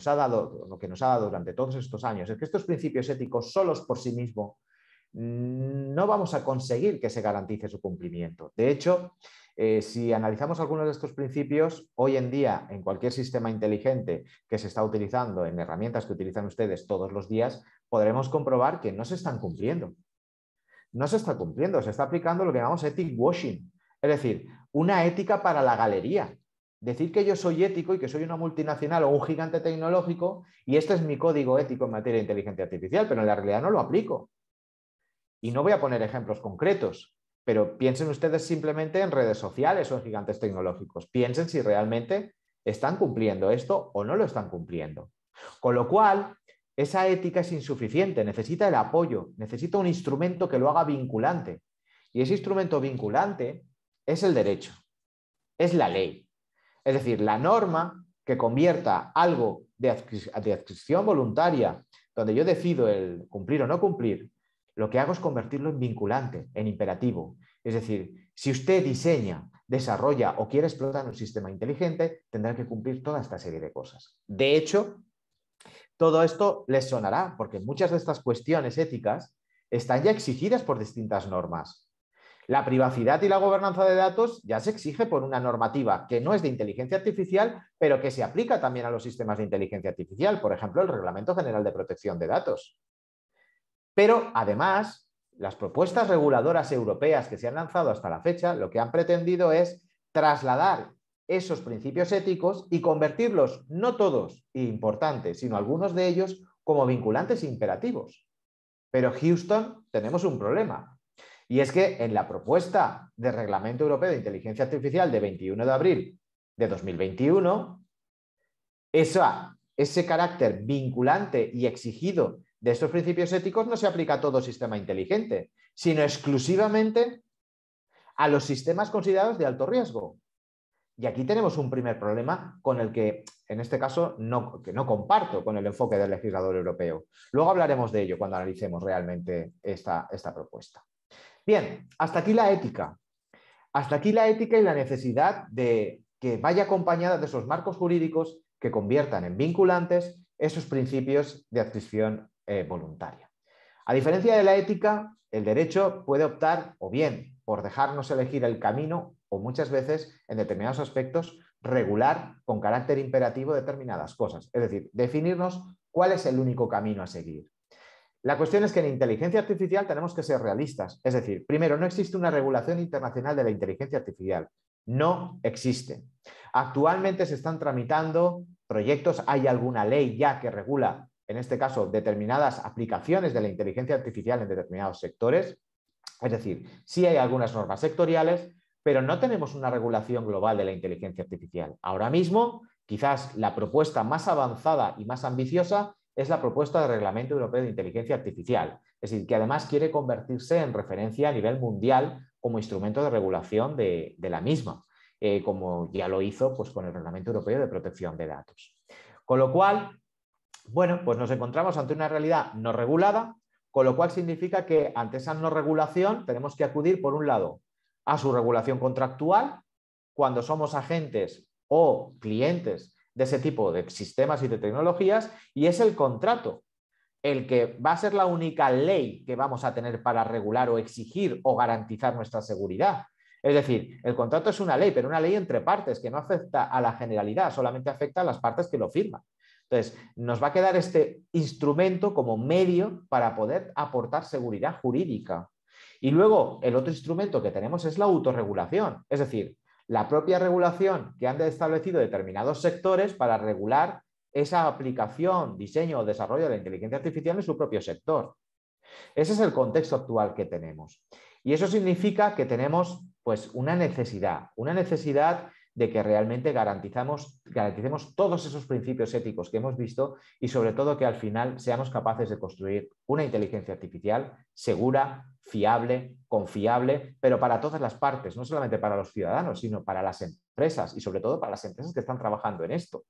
dado, lo que nos ha dado durante todos estos años, es que estos principios éticos solos por sí mismos no vamos a conseguir que se garantice su cumplimiento. De hecho, si analizamos algunos de estos principios, hoy en día en cualquier sistema inteligente que se está utilizando, en herramientas que utilizan ustedes todos los días, podremos comprobar que no se están cumpliendo. No se está cumpliendo, se está aplicando lo que llamamos ethic washing, es decir, una ética para la galería. Decir que yo soy ético y que soy una multinacional o un gigante tecnológico y este es mi código ético en materia de inteligencia artificial, pero en la realidad no lo aplico. Y no voy a poner ejemplos concretos, pero piensen ustedes simplemente en redes sociales o en gigantes tecnológicos. Piensen si realmente están cumpliendo esto o no lo están cumpliendo. Con lo cual, esa ética es insuficiente, necesita el apoyo, necesita un instrumento que lo haga vinculante. Y ese instrumento vinculante es el derecho, es la ley. Es decir, la norma que convierta algo de adscripción voluntaria, donde yo decido el cumplir o no cumplir, lo que hago es convertirlo en vinculante, en imperativo. Es decir, si usted diseña, desarrolla o quiere explotar un sistema inteligente, tendrá que cumplir toda esta serie de cosas. De hecho, todo esto les sonará, porque muchas de estas cuestiones éticas están ya exigidas por distintas normas. La privacidad y la gobernanza de datos ya se exige por una normativa que no es de inteligencia artificial, pero que se aplica también a los sistemas de inteligencia artificial, por ejemplo, el Reglamento General de Protección de Datos. Pero, además, las propuestas reguladoras europeas que se han lanzado hasta la fecha, lo que han pretendido es trasladar esos principios éticos y convertirlos, no todos importantes, sino algunos de ellos, como vinculantes imperativos. Pero Houston, tenemos un problema. Y es que en la propuesta de Reglamento Europeo de Inteligencia Artificial de 21 de abril de 2021, ese carácter vinculante y exigido de estos principios éticos no se aplica a todo sistema inteligente, sino exclusivamente a los sistemas considerados de alto riesgo. Y aquí tenemos un primer problema con el que, en este caso, no comparto con el enfoque del legislador europeo. Luego hablaremos de ello cuando analicemos realmente esta propuesta. Bien, hasta aquí la ética. Hasta aquí la ética y la necesidad de que vaya acompañada de esos marcos jurídicos que conviertan en vinculantes esos principios de adscripción voluntaria. A diferencia de la ética, el derecho puede optar o bien por dejarnos elegir el camino o muchas veces, en determinados aspectos, regular con carácter imperativo determinadas cosas. Es decir, definirnos cuál es el único camino a seguir. La cuestión es que en inteligencia artificial tenemos que ser realistas. Es decir, primero, no existe una regulación internacional de la inteligencia artificial. No existe. Actualmente se están tramitando proyectos, hay alguna ley ya que regula, en este caso, determinadas aplicaciones de la inteligencia artificial en determinados sectores. Es decir, sí hay algunas normas sectoriales, pero no tenemos una regulación global de la inteligencia artificial. Ahora mismo, quizás la propuesta más avanzada y más ambiciosa es la propuesta de Reglamento Europeo de Inteligencia Artificial, es decir, que además quiere convertirse en referencia a nivel mundial como instrumento de regulación de la misma, como ya lo hizo pues, con el Reglamento Europeo de Protección de Datos. Con lo cual, bueno, pues nos encontramos ante una realidad no regulada, con lo cual significa que ante esa no regulación tenemos que acudir, por un lado, a su regulación contractual, cuando somos agentes o clientes de ese tipo de sistemas y de tecnologías, y es el contrato el que va a ser la única ley que vamos a tener para regular o exigir o garantizar nuestra seguridad. Es decir, el contrato es una ley, pero una ley entre partes que no afecta a la generalidad, solamente afecta a las partes que lo firman. Entonces, nos va a quedar este instrumento como medio para poder aportar seguridad jurídica. Y luego, el otro instrumento que tenemos es la autorregulación, es decir, la propia regulación que han establecido determinados sectores para regular esa aplicación, diseño o desarrollo de la inteligencia artificial en su propio sector. Ese es el contexto actual que tenemos. Y eso significa que tenemos pues, una necesidad de que realmente garanticemos todos esos principios éticos que hemos visto y sobre todo que al final seamos capaces de construir una inteligencia artificial segura, fiable, confiable, pero para todas las partes, no solamente para los ciudadanos, sino para las empresas y sobre todo para las empresas que están trabajando en esto.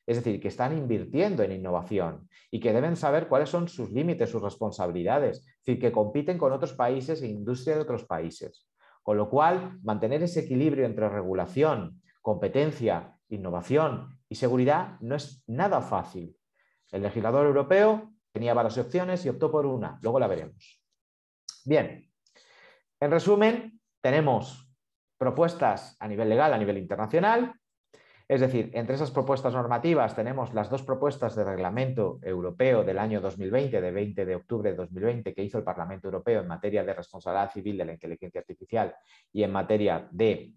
Es decir, que están invirtiendo en innovación y que deben saber cuáles son sus límites, sus responsabilidades, es decir, que compiten con otros países e industria de otros países. Con lo cual, mantener ese equilibrio entre regulación, competencia, innovación y seguridad no es nada fácil. El legislador europeo tenía varias opciones y optó por una, luego la veremos. Bien, en resumen, tenemos propuestas a nivel legal, a nivel internacional. Es decir, entre esas propuestas normativas tenemos las dos propuestas de reglamento europeo del año 2020, de 20 de octubre de 2020, que hizo el Parlamento Europeo en materia de responsabilidad civil de la inteligencia artificial y en materia de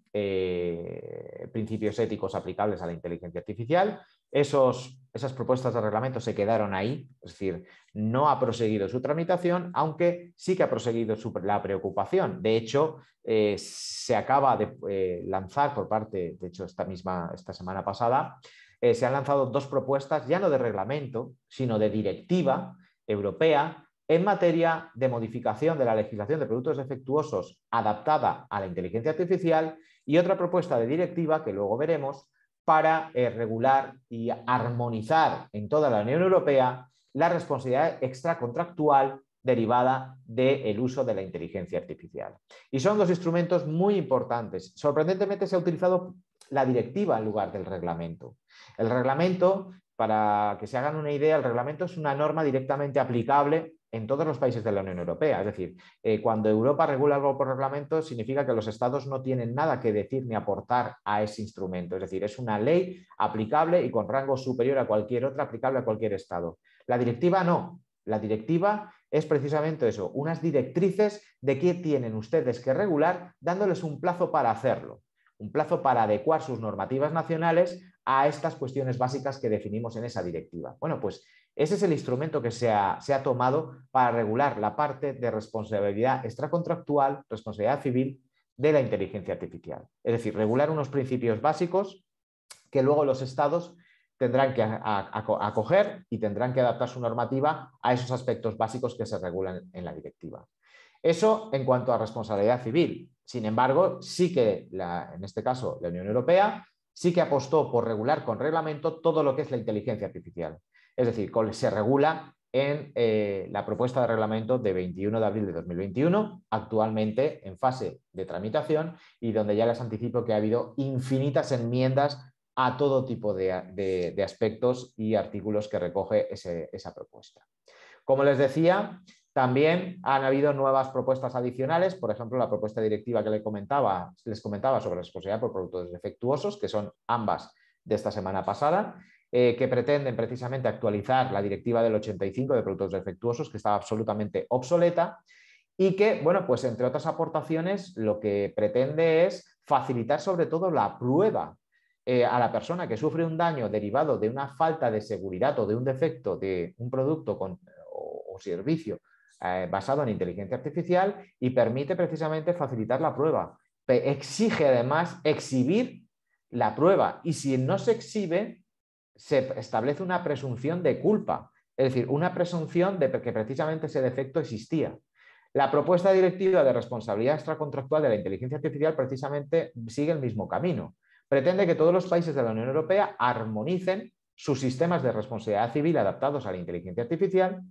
principios éticos aplicables a la inteligencia artificial. Esas propuestas de reglamento se quedaron ahí, es decir, no ha proseguido su tramitación, aunque sí que ha proseguido la preocupación. De hecho, se acaba de lanzar por parte, de hecho esta semana pasada, se han lanzado dos propuestas, ya no de reglamento, sino de directiva europea en materia de modificación de la legislación de productos defectuosos adaptada a la inteligencia artificial y otra propuesta de directiva que luego veremos para regular y armonizar en toda la Unión Europea la responsabilidad extracontractual derivada del uso de la inteligencia artificial. Y son dos instrumentos muy importantes. Sorprendentemente se ha utilizado la directiva en lugar del reglamento. El reglamento, para que se hagan una idea, el reglamento es una norma directamente aplicable en todos los países de la Unión Europea. Es decir, cuando Europa regula algo por reglamento, significa que los estados no tienen nada que decir ni aportar a ese instrumento. Es decir, es una ley aplicable y con rango superior a cualquier otra aplicable a cualquier estado. La directiva no. La directiva es precisamente eso, unas directrices de qué tienen ustedes que regular, dándoles un plazo para hacerlo, un plazo para adecuar sus normativas nacionales a estas cuestiones básicas que definimos en esa directiva. Bueno, pues ese es el instrumento que se ha tomado para regular la parte de responsabilidad extracontractual, responsabilidad civil de la inteligencia artificial. Es decir, regular unos principios básicos que luego los estados tendrán que acoger y tendrán que adaptar su normativa a esos aspectos básicos que se regulan en la directiva. Eso en cuanto a responsabilidad civil. Sin embargo, sí que, en este caso, la Unión Europea sí que apostó por regular con reglamento todo lo que es la inteligencia artificial. Es decir, se regula en la propuesta de reglamento de 21 de abril de 2021, actualmente en fase de tramitación y donde ya les anticipo que ha habido infinitas enmiendas a todo tipo de aspectos y artículos que recoge esa propuesta. Como les decía, también han habido nuevas propuestas adicionales, por ejemplo, la propuesta directiva que les comentaba sobre responsabilidad por productos defectuosos, que son ambas de esta semana pasada, que pretenden precisamente actualizar la directiva del 85 de productos defectuosos, que estaba absolutamente obsoleta, y que, bueno, pues entre otras aportaciones, lo que pretende es facilitar sobre todo la prueba a la persona que sufre un daño derivado de una falta de seguridad o de un defecto de un producto o servicio basado en inteligencia artificial y permite precisamente facilitar la prueba. Exige además exhibir la prueba y si no se exhibe, se establece una presunción de culpa, es decir, una presunción de que precisamente ese defecto existía. La propuesta directiva de responsabilidad extracontractual de la inteligencia artificial precisamente sigue el mismo camino. Pretende que todos los países de la Unión Europea armonicen sus sistemas de responsabilidad civil adaptados a la inteligencia artificial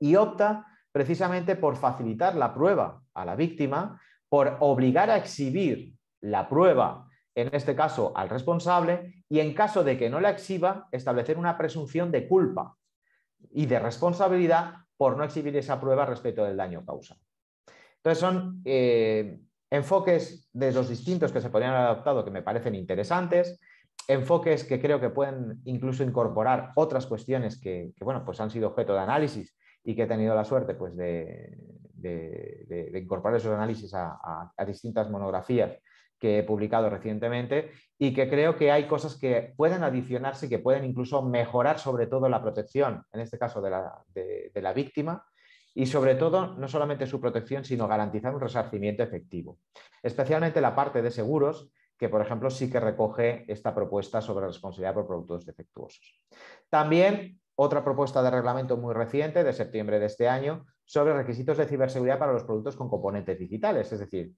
y opta precisamente por facilitar la prueba a la víctima, por obligar a exhibir la prueba, en este caso al responsable, y en caso de que no la exhiba, establecer una presunción de culpa y de responsabilidad por no exhibir esa prueba respecto del daño causado. Entonces son enfoques de los distintos que se podrían haber adoptado que me parecen interesantes, enfoques que creo que pueden incluso incorporar otras cuestiones que bueno, pues han sido objeto de análisis y que he tenido la suerte pues, de incorporar esos análisis a distintas monografías que he publicado recientemente y que creo que hay cosas que pueden adicionarse y que pueden incluso mejorar sobre todo la protección, en este caso de la víctima, y sobre todo no solamente su protección, sino garantizar un resarcimiento efectivo. Especialmente la parte de seguros, que, por ejemplo, sí que recoge esta propuesta sobre responsabilidad por productos defectuosos. También otra propuesta de reglamento muy reciente, de septiembre de este año, sobre requisitos de ciberseguridad para los productos con componentes digitales. Es decir,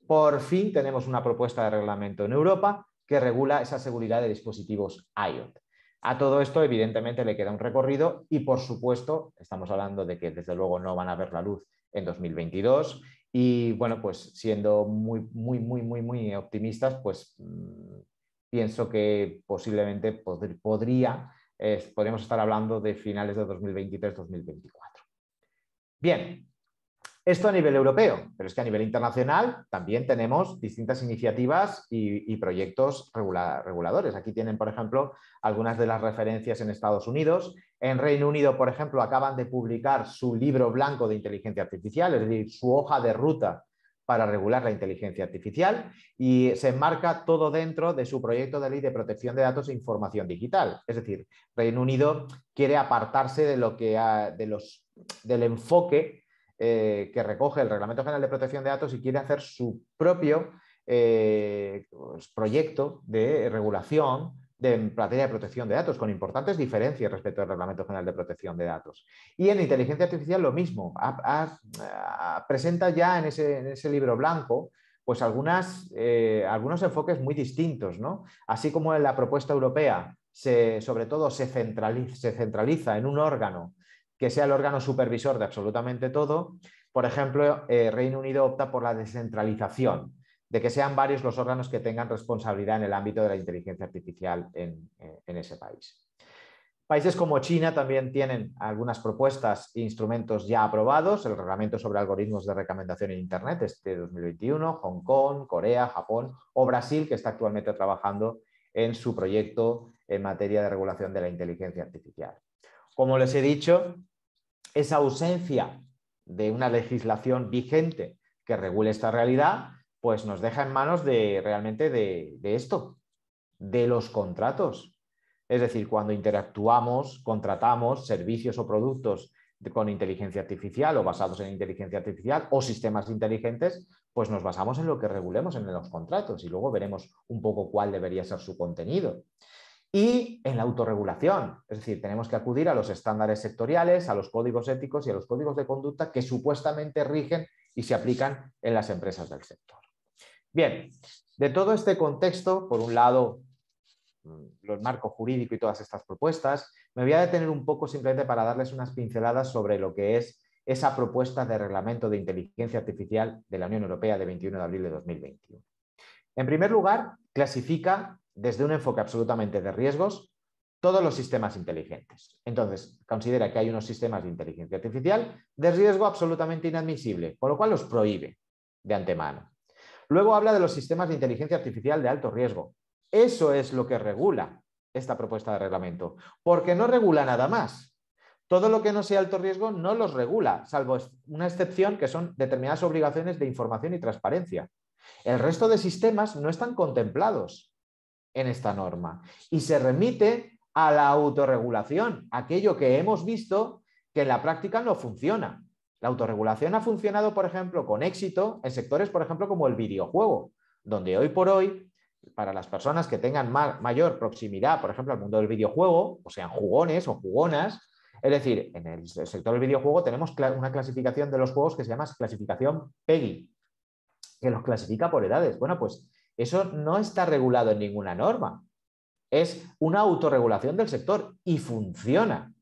por fin tenemos una propuesta de reglamento en Europa que regula esa seguridad de dispositivos IoT. A todo esto, evidentemente, le queda un recorrido y, por supuesto, estamos hablando de que, desde luego, no van a ver la luz en 2022 y, bueno, pues siendo muy optimistas, pues pienso que posiblemente podríamos estar hablando de finales de 2023-2024. Bien, esto a nivel europeo, pero es que a nivel internacional también tenemos distintas iniciativas y proyectos reguladores. Aquí tienen, por ejemplo, algunas de las referencias en Estados Unidos. En Reino Unido, por ejemplo, acaban de publicar su libro blanco de inteligencia artificial, es decir, su hoja de ruta para regular la inteligencia artificial, y se enmarca todo dentro de su proyecto de ley de protección de datos e información digital. Es decir, Reino Unido quiere apartarse de lo que del enfoque que recoge el Reglamento General de Protección de Datos y quiere hacer su propio proyecto de regulación en materia de protección de datos, con importantes diferencias respecto al Reglamento General de Protección de Datos. Y en inteligencia artificial lo mismo. Presenta ya en ese libro blanco pues algunos enfoques muy distintos, ¿no? Así como en la propuesta europea sobre todo se centraliza en un órgano que sea el órgano supervisor de absolutamente todo. Por ejemplo, Reino Unido opta por la descentralización, de que sean varios los órganos que tengan responsabilidad en el ámbito de la inteligencia artificial en ese país. Países como China también tienen algunas propuestas e instrumentos ya aprobados, el reglamento sobre algoritmos de recomendación en Internet de 2021, Hong Kong, Corea, Japón o Brasil, que está actualmente trabajando en su proyecto en materia de regulación de la inteligencia artificial. Como les he dicho, esa ausencia de una legislación vigente que regule esta realidad, pues nos deja en manos realmente de esto, de los contratos. Es decir, cuando interactuamos, contratamos servicios o productos con inteligencia artificial o basados en inteligencia artificial o sistemas inteligentes, pues nos basamos en lo que regulemos en los contratos y luego veremos un poco cuál debería ser su contenido. Y en la autorregulación, es decir, tenemos que acudir a los estándares sectoriales, a los códigos éticos y a los códigos de conducta que supuestamente rigen y se aplican en las empresas del sector. Bien, de todo este contexto, por un lado, el marco jurídico y todas estas propuestas, me voy a detener un poco simplemente para darles unas pinceladas sobre lo que es esa propuesta de reglamento de inteligencia artificial de la Unión Europea de 21 de abril de 2021. En primer lugar, clasifica desde un enfoque absolutamente de riesgos todos los sistemas inteligentes. Entonces, considera que hay unos sistemas de inteligencia artificial de riesgo absolutamente inadmisible, con lo cual los prohíbe de antemano. Luego habla de los sistemas de inteligencia artificial de alto riesgo. Eso es lo que regula esta propuesta de reglamento, porque no regula nada más. Todo lo que no sea alto riesgo no los regula, salvo una excepción que son determinadas obligaciones de información y transparencia. El resto de sistemas no están contemplados en esta norma y se remite a la autorregulación, aquello que hemos visto que en la práctica no funciona. La autorregulación ha funcionado, por ejemplo, con éxito en sectores, por ejemplo, como el videojuego, donde hoy por hoy, para las personas que tengan mayor proximidad, por ejemplo, al mundo del videojuego, o sean jugones o jugonas, es decir, en el sector del videojuego tenemos una clasificación de los juegos que se llama clasificación PEGI, que los clasifica por edades. Bueno, pues eso no está regulado en ninguna norma. Es una autorregulación del sector y funciona.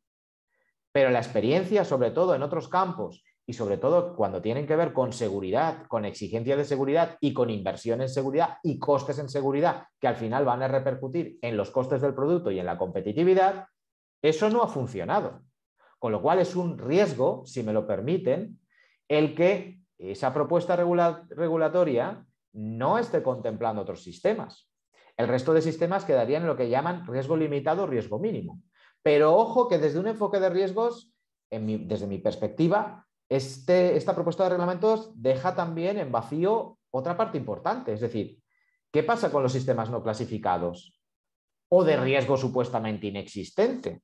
Pero la experiencia, sobre todo en otros campos y sobre todo cuando tienen que ver con seguridad, con exigencias de seguridad y con inversión en seguridad y costes en seguridad que al final van a repercutir en los costes del producto y en la competitividad, eso no ha funcionado. Con lo cual es un riesgo, si me lo permiten, el que esa propuesta regulatoria no esté contemplando otros sistemas. El resto de sistemas quedarían en lo que llaman riesgo limitado o riesgo mínimo. Pero ojo que desde un enfoque de riesgos, desde mi perspectiva, esta propuesta de reglamentos deja también en vacío otra parte importante. Es decir, ¿qué pasa con los sistemas no clasificados o de riesgo supuestamente inexistente?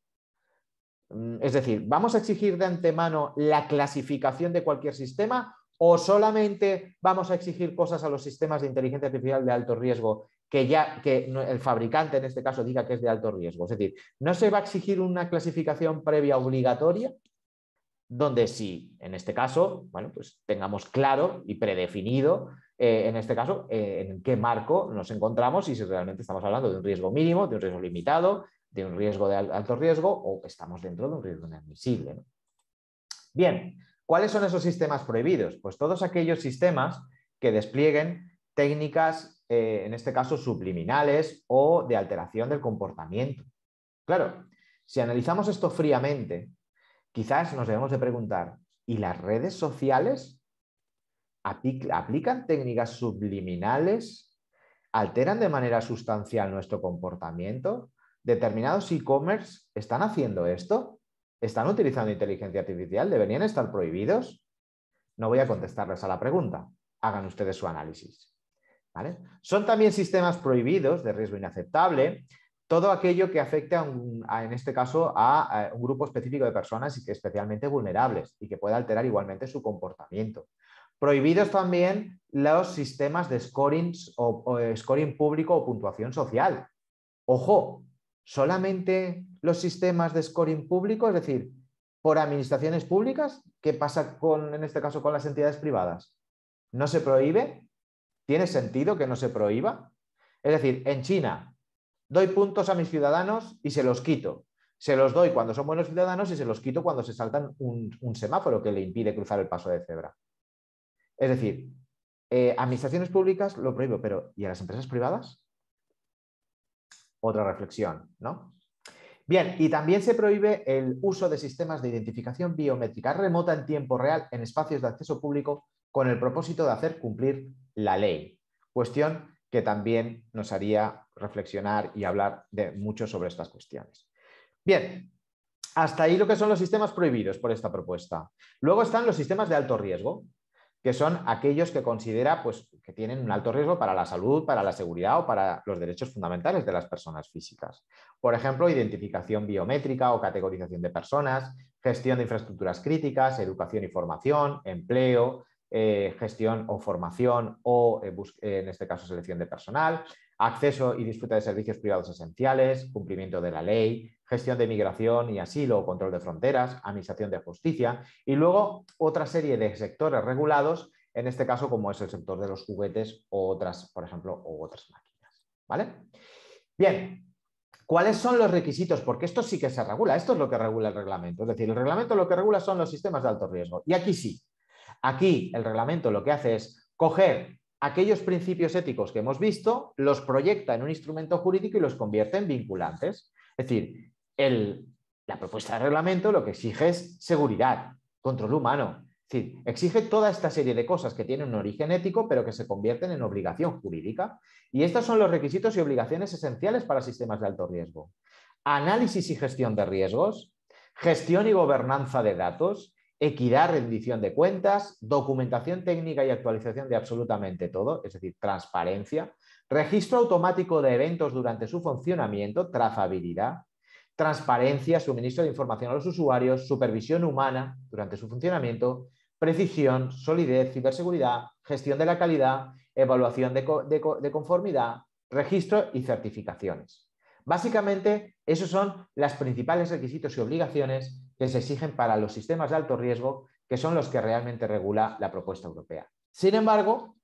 Es decir, ¿vamos a exigir de antemano la clasificación de cualquier sistema o solamente vamos a exigir cosas a los sistemas de inteligencia artificial de alto riesgo que el fabricante en este caso diga que es de alto riesgo. Es decir, no se va a exigir una clasificación previa obligatoria donde sí, en este caso, bueno, pues tengamos claro y predefinido, en este caso, en qué marco nos encontramos y si realmente estamos hablando de un riesgo mínimo, de un riesgo limitado, de un riesgo de alto riesgo o estamos dentro de un riesgo inadmisible, ¿no? Bien, ¿cuáles son esos sistemas prohibidos? Pues todos aquellos sistemas que desplieguen técnicas, en este caso, subliminales o de alteración del comportamiento. Claro, si analizamos esto fríamente, quizás nos debemos de preguntar, ¿y las redes sociales aplican técnicas subliminales? ¿Alteran de manera sustancial nuestro comportamiento? ¿Determinados e-commerce están haciendo esto? ¿Están utilizando inteligencia artificial? ¿Deberían estar prohibidos? No voy a contestarles a la pregunta. Hagan ustedes su análisis. ¿Vale? Son también sistemas prohibidos de riesgo inaceptable todo aquello que afecte en este caso a un grupo específico de personas y que especialmente vulnerables y que pueda alterar igualmente su comportamiento. Prohibidos también los sistemas de scoring o scoring público o puntuación social. Ojo, solamente los sistemas de scoring público, es decir, por administraciones públicas. ¿Qué pasa en este caso con las entidades privadas? ¿No se prohíbe? ¿Tiene sentido que no se prohíba? Es decir, en China doy puntos a mis ciudadanos y se los quito. Se los doy cuando son buenos ciudadanos y se los quito cuando se saltan un semáforo que le impide cruzar el paso de cebra. Es decir, administraciones públicas lo prohíbo, pero ¿y a las empresas privadas? Otra reflexión, ¿no? Bien, y también se prohíbe el uso de sistemas de identificación biométrica remota en tiempo real en espacios de acceso público con el propósito de hacer cumplir la ley. Cuestión que también nos haría reflexionar y hablar mucho sobre estas cuestiones. Bien, hasta ahí lo que son los sistemas prohibidos por esta propuesta. Luego están los sistemas de alto riesgo, que son aquellos que considera pues, que tienen un alto riesgo para la salud, para la seguridad o para los derechos fundamentales de las personas físicas. Por ejemplo, identificación biométrica o categorización de personas, gestión de infraestructuras críticas, educación y formación, empleo, gestión o formación o, en este caso, selección de personal, acceso y disfrute de servicios privados esenciales, cumplimiento de la ley, gestión de migración y asilo o control de fronteras, administración de justicia y luego otra serie de sectores regulados, en este caso como es el sector de los juguetes o otras, por ejemplo, o otras máquinas. ¿Vale? Bien, ¿cuáles son los requisitos? Porque esto sí que se regula, esto es lo que regula el reglamento. Es decir, el reglamento lo que regula son los sistemas de alto riesgo. Y aquí sí, aquí el reglamento lo que hace es coger aquellos principios éticos que hemos visto, los proyecta en un instrumento jurídico y los convierte en vinculantes. Es decir, la propuesta de reglamento lo que exige es seguridad, control humano. Es decir, exige toda esta serie de cosas que tienen un origen ético, pero que se convierten en obligación jurídica. Y estos son los requisitos y obligaciones esenciales para sistemas de alto riesgo. Análisis y gestión de riesgos, gestión y gobernanza de datos, equidad, rendición de cuentas, documentación técnica y actualización de absolutamente todo, es decir, transparencia, registro automático de eventos durante su funcionamiento, trazabilidad, transparencia, suministro de información a los usuarios, supervisión humana durante su funcionamiento, precisión, solidez, ciberseguridad, gestión de la calidad, evaluación de conformidad, registro y certificaciones. Básicamente, esos son los principales requisitos y obligaciones que se exigen para los sistemas de alto riesgo, que son los que realmente regula la propuesta europea. Sin embargo,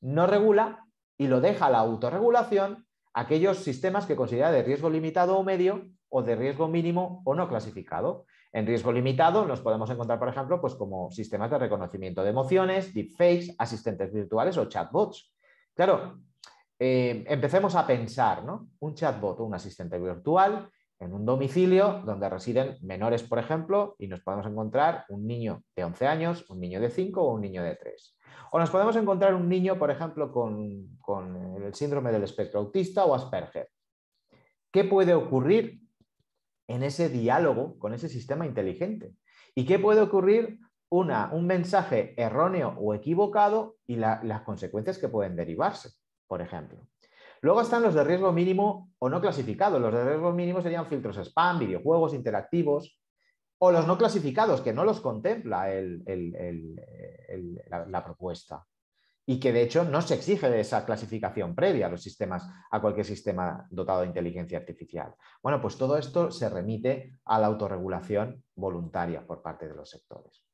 no regula y lo deja a la autorregulación aquellos sistemas que considera de riesgo limitado o medio o de riesgo mínimo o no clasificado. En riesgo limitado nos podemos encontrar, por ejemplo, pues como sistemas de reconocimiento de emociones, deepfakes, asistentes virtuales o chatbots. Claro, empecemos a pensar, ¿no? Un chatbot o un asistente virtual en un domicilio donde residen menores, por ejemplo, y nos podemos encontrar un niño de 11 años, un niño de 5 o un niño de 3. O nos podemos encontrar un niño, por ejemplo, con el síndrome del espectro autista o Asperger. ¿Qué puede ocurrir en ese diálogo con ese sistema inteligente? ¿Y qué puede ocurrir un mensaje erróneo o equivocado y las consecuencias que pueden derivarse, por ejemplo? Luego están los de riesgo mínimo o no clasificados. Los de riesgo mínimo serían filtros spam, videojuegos interactivos, o los no clasificados, que no los contempla la propuesta. y que de hecho no se exige esa clasificación previa a los sistemas, a cualquier sistema dotado de inteligencia artificial. Bueno, pues todo esto se remite a la autorregulación voluntaria por parte de los sectores.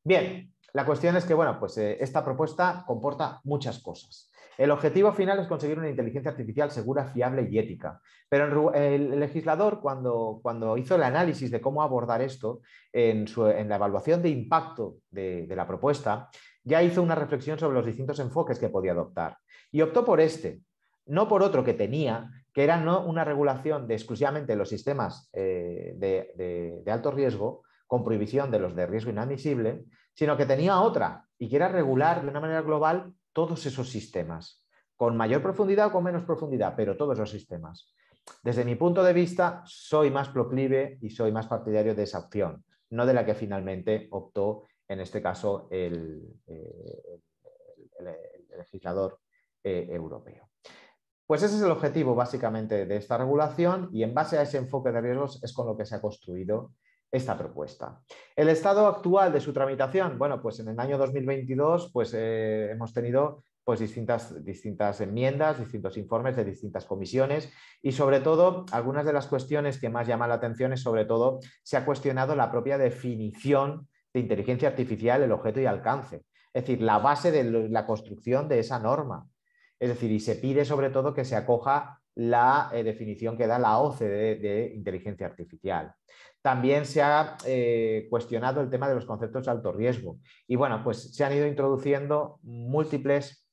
Bien, la cuestión es que, bueno, pues esta propuesta comporta muchas cosas. El objetivo final es conseguir una inteligencia artificial segura, fiable y ética. Pero el legislador, cuando hizo el análisis de cómo abordar esto, en la evaluación de impacto de la propuesta, ya hizo una reflexión sobre los distintos enfoques que podía adoptar. Y optó por este, no por otro que tenía, que era no una regulación de exclusivamente los sistemas de alto riesgo, con prohibición de los de riesgo inadmisible, sino que tenía otra, y que era regular de una manera global todos esos sistemas, con mayor profundidad o con menos profundidad, pero todos los sistemas. Desde mi punto de vista, soy más proclive y soy más partidario de esa opción, no de la que finalmente optó, en este caso, el legislador europeo. Pues ese es el objetivo básicamente de esta regulación y en base a ese enfoque de riesgos es con lo que se ha construido esta propuesta. El estado actual de su tramitación, bueno, pues en el año 2022 pues, hemos tenido pues, distintas enmiendas, distintos informes de distintas comisiones y sobre todo algunas de las cuestiones que más llaman la atención es sobre todo se ha cuestionado la propia definición de inteligencia artificial, el objeto y alcance, es decir, la base de la construcción de esa norma. Es decir, y se pide sobre todo que se acoja la definición que da la OCDE de inteligencia artificial. También se ha cuestionado el tema de los conceptos de alto riesgo. Y bueno, pues se han ido introduciendo múltiples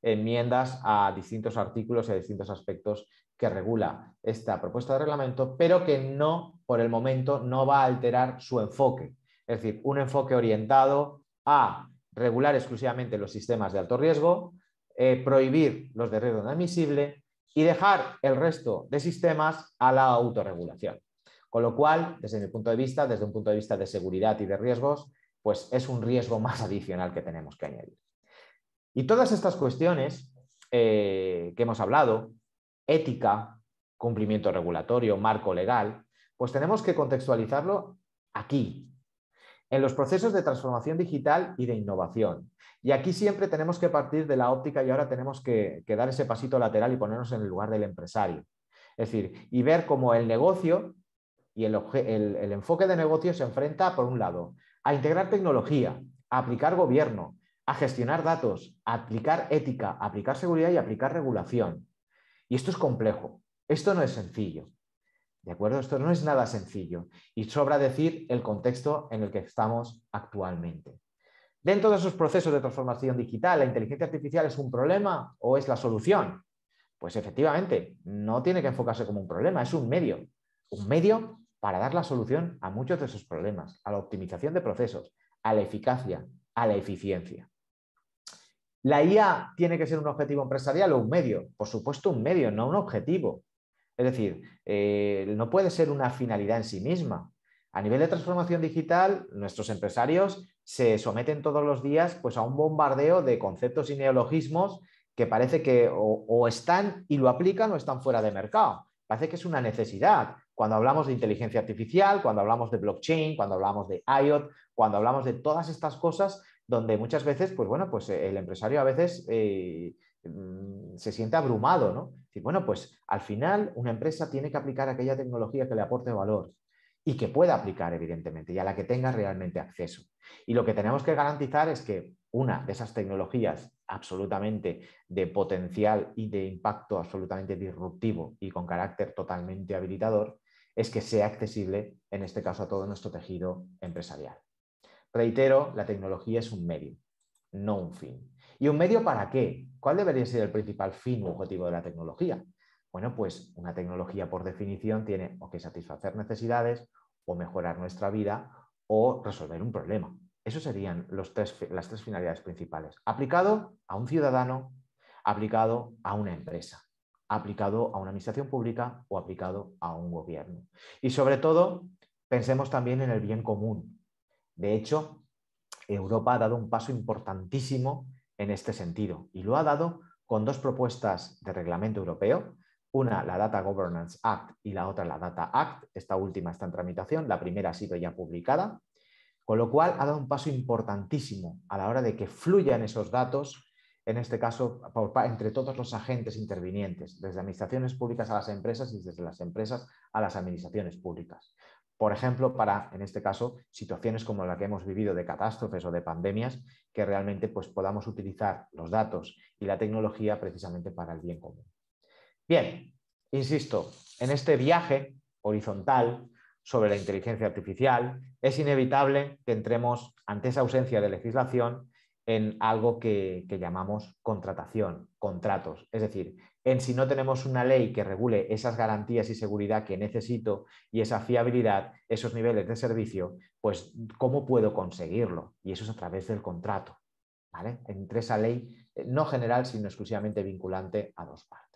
enmiendas a distintos artículos y a distintos aspectos que regula esta propuesta de reglamento, pero que no, por el momento, no va a alterar su enfoque. Es decir, un enfoque orientado a regular exclusivamente los sistemas de alto riesgo, prohibir los de riesgo inadmisible y dejar el resto de sistemas a la autorregulación. Con lo cual, desde mi punto de vista, desde un punto de vista de seguridad y de riesgos, pues es un riesgo más adicional que tenemos que añadir. Y todas estas cuestiones que hemos hablado, ética, cumplimiento regulatorio, marco legal, pues tenemos que contextualizarlo aquí, en los procesos de transformación digital y de innovación. Y aquí siempre tenemos que partir de la óptica y ahora tenemos que dar ese pasito lateral y ponernos en el lugar del empresario. Es decir, y ver cómo el negocio y el enfoque de negocio se enfrenta, por un lado, a integrar tecnología, a aplicar gobierno, a gestionar datos, a aplicar ética, a aplicar seguridad y a aplicar regulación. Y esto es complejo, esto no es sencillo. ¿De acuerdo? Esto no es nada sencillo y sobra decir el contexto en el que estamos actualmente. Dentro de esos procesos de transformación digital, ¿la inteligencia artificial es un problema o es la solución? Pues efectivamente, no tiene que enfocarse como un problema, es un medio para dar la solución a muchos de esos problemas, a la optimización de procesos, a la eficacia, a la eficiencia. ¿La IA tiene que ser un objetivo empresarial o un medio? Por supuesto, un medio, no un objetivo. Es decir, no puede ser una finalidad en sí misma. A nivel de transformación digital, nuestros empresarios se someten todos los días pues, a un bombardeo de conceptos y neologismos que parece que o están y lo aplican o están fuera de mercado. Parece que es una necesidad. Cuando hablamos de inteligencia artificial, cuando hablamos de blockchain, cuando hablamos de IoT, cuando hablamos de todas estas cosas, donde muchas veces, pues bueno, pues el empresario a veces se siente abrumado, ¿no? Y bueno, pues al final una empresa tiene que aplicar aquella tecnología que le aporte valor y que pueda aplicar, evidentemente, y a la que tenga realmente acceso. Y lo que tenemos que garantizar es que una de esas tecnologías absolutamente de potencial y de impacto absolutamente disruptivo y con carácter totalmente habilitador es que sea accesible, en este caso, a todo nuestro tejido empresarial. Reitero, la tecnología es un medio, no un fin. ¿Y un medio para qué? ¿Cuál debería ser el principal fin u objetivo de la tecnología? Bueno, pues una tecnología por definición tiene o que satisfacer necesidades o mejorar nuestra vida o resolver un problema. Esas serían las tres finalidades principales. Aplicado a un ciudadano, aplicado a una empresa, aplicado a una administración pública o aplicado a un gobierno. Y sobre todo, pensemos también en el bien común. De hecho, Europa ha dado un paso importantísimo en este sentido y lo ha dado con dos propuestas de reglamento europeo, una la Data Governance Act y la otra la Data Act. Esta última está en tramitación, la primera ha sido ya publicada Con lo cual ha dado un paso importantísimo a la hora de que fluyan esos datos, en este caso, entre todos los agentes intervinientes, desde administraciones públicas a las empresas y desde las empresas a las administraciones públicas. Por ejemplo, para, en este caso, situaciones como la que hemos vivido de catástrofes o de pandemias, que realmente pues, podamos utilizar los datos y la tecnología precisamente para el bien común. Bien, insisto, en este viaje horizontal sobre la inteligencia artificial, es inevitable que entremos, ante esa ausencia de legislación, en algo que llamamos contratación, contratos. Es decir, en si no tenemos una ley que regule esas garantías y seguridad que necesito y esa fiabilidad, esos niveles de servicio, pues ¿cómo puedo conseguirlo? Y eso es a través del contrato, ¿vale? Entre esa ley, no general, sino exclusivamente vinculante a dos partes.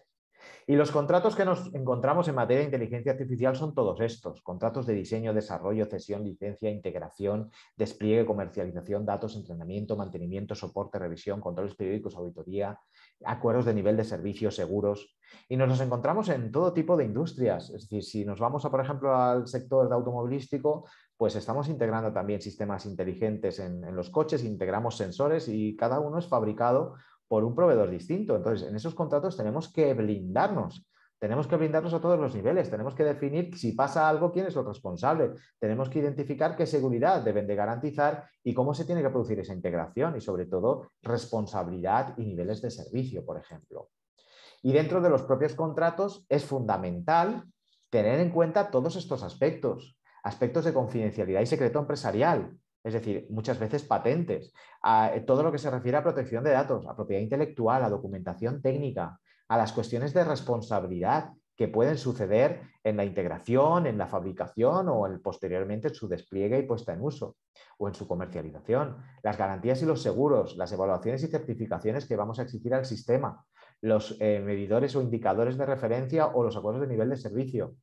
Y los contratos que nos encontramos en materia de inteligencia artificial son todos estos: contratos de diseño, desarrollo, cesión, licencia, integración, despliegue, comercialización, datos, entrenamiento, mantenimiento, soporte, revisión, controles periódicos, auditoría, acuerdos de nivel de servicios, seguros. Y nos los encontramos en todo tipo de industrias. Es decir, si nos vamos, por ejemplo, al sector automovilístico, pues estamos integrando también sistemas inteligentes en los coches, integramos sensores y cada uno es fabricado por un proveedor distinto. Entonces, en esos contratos tenemos que blindarnos a todos los niveles, tenemos que definir si pasa algo, quién es el responsable, tenemos que identificar qué seguridad deben de garantizar y cómo se tiene que producir esa integración y, sobre todo, responsabilidad y niveles de servicio, por ejemplo. Y dentro de los propios contratos es fundamental tener en cuenta todos estos aspectos, aspectos de confidencialidad y secreto empresarial. Es decir, muchas veces patentes, a todo lo que se refiere a protección de datos, a propiedad intelectual, a documentación técnica, a las cuestiones de responsabilidad que pueden suceder en la integración, en la fabricación o posteriormente en su despliegue y puesta en uso o en su comercialización, las garantías y los seguros, las evaluaciones y certificaciones que vamos a exigir al sistema, los medidores o indicadores de referencia o los acuerdos de nivel de servicio,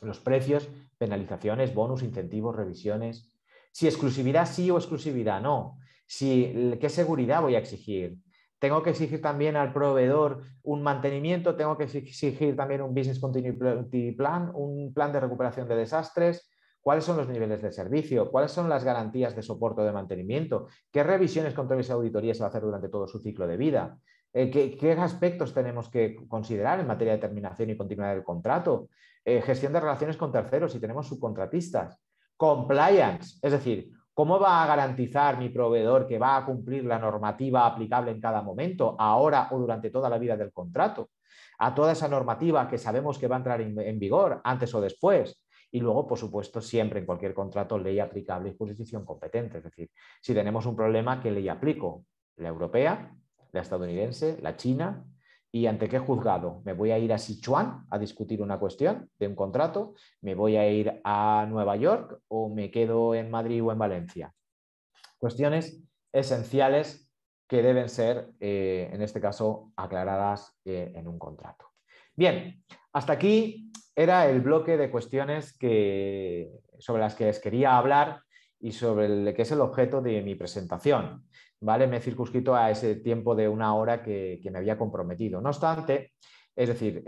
los precios, penalizaciones, bonus, incentivos, revisiones. Si exclusividad sí o exclusividad no. ¿Qué seguridad voy a exigir? Tengo que exigir también al proveedor un mantenimiento, tengo que exigir también un Business Continuity Plan, un plan de recuperación de desastres. ¿Cuáles son los niveles de servicio? ¿Cuáles son las garantías de soporte o de mantenimiento? ¿Qué revisiones, controles y auditorías se va a hacer durante todo su ciclo de vida? ¿Qué aspectos tenemos que considerar en materia de terminación y continuidad del contrato? Gestión de relaciones con terceros si tenemos subcontratistas. Compliance, es decir, ¿cómo va a garantizar mi proveedor que va a cumplir la normativa aplicable en cada momento, ahora o durante toda la vida del contrato? A toda esa normativa que sabemos que va a entrar en vigor antes o después. Y luego, por supuesto, siempre en cualquier contrato, ley aplicable y jurisdicción competente. Es decir, si tenemos un problema, ¿qué ley aplico? ¿La europea, la estadounidense, la china? ¿Y ante qué juzgado? ¿Me voy a ir a Sichuan a discutir una cuestión de un contrato? ¿Me voy a ir a Nueva York o me quedo en Madrid o en Valencia? Cuestiones esenciales que deben ser, en este caso, aclaradas en un contrato. Bien, hasta aquí era el bloque de cuestiones sobre las que les quería hablar y sobre el que es el objeto de mi presentación. ¿Vale? Me he circunscrito a ese tiempo de 1 hora que me había comprometido. No obstante, es decir,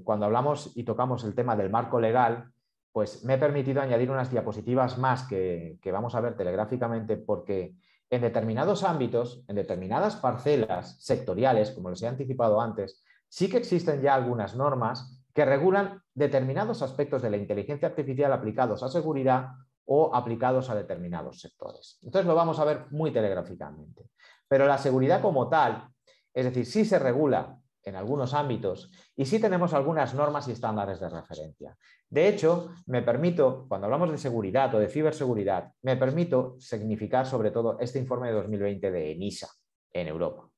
cuando hablamos y tocamos el tema del marco legal, pues me he permitido añadir unas diapositivas más que vamos a ver telegráficamente, porque en determinados ámbitos, en determinadas parcelas sectoriales, como les he anticipado antes, sí que existen ya algunas normas que regulan determinados aspectos de la inteligencia artificial aplicados a seguridad o aplicados a determinados sectores. Entonces lo vamos a ver muy telegráficamente. Pero la seguridad como tal, es decir, sí se regula en algunos ámbitos y sí tenemos algunas normas y estándares de referencia. De hecho, me permito, cuando hablamos de seguridad o de ciberseguridad, me permito significar sobre todo este informe de 2020 de ENISA en Europa.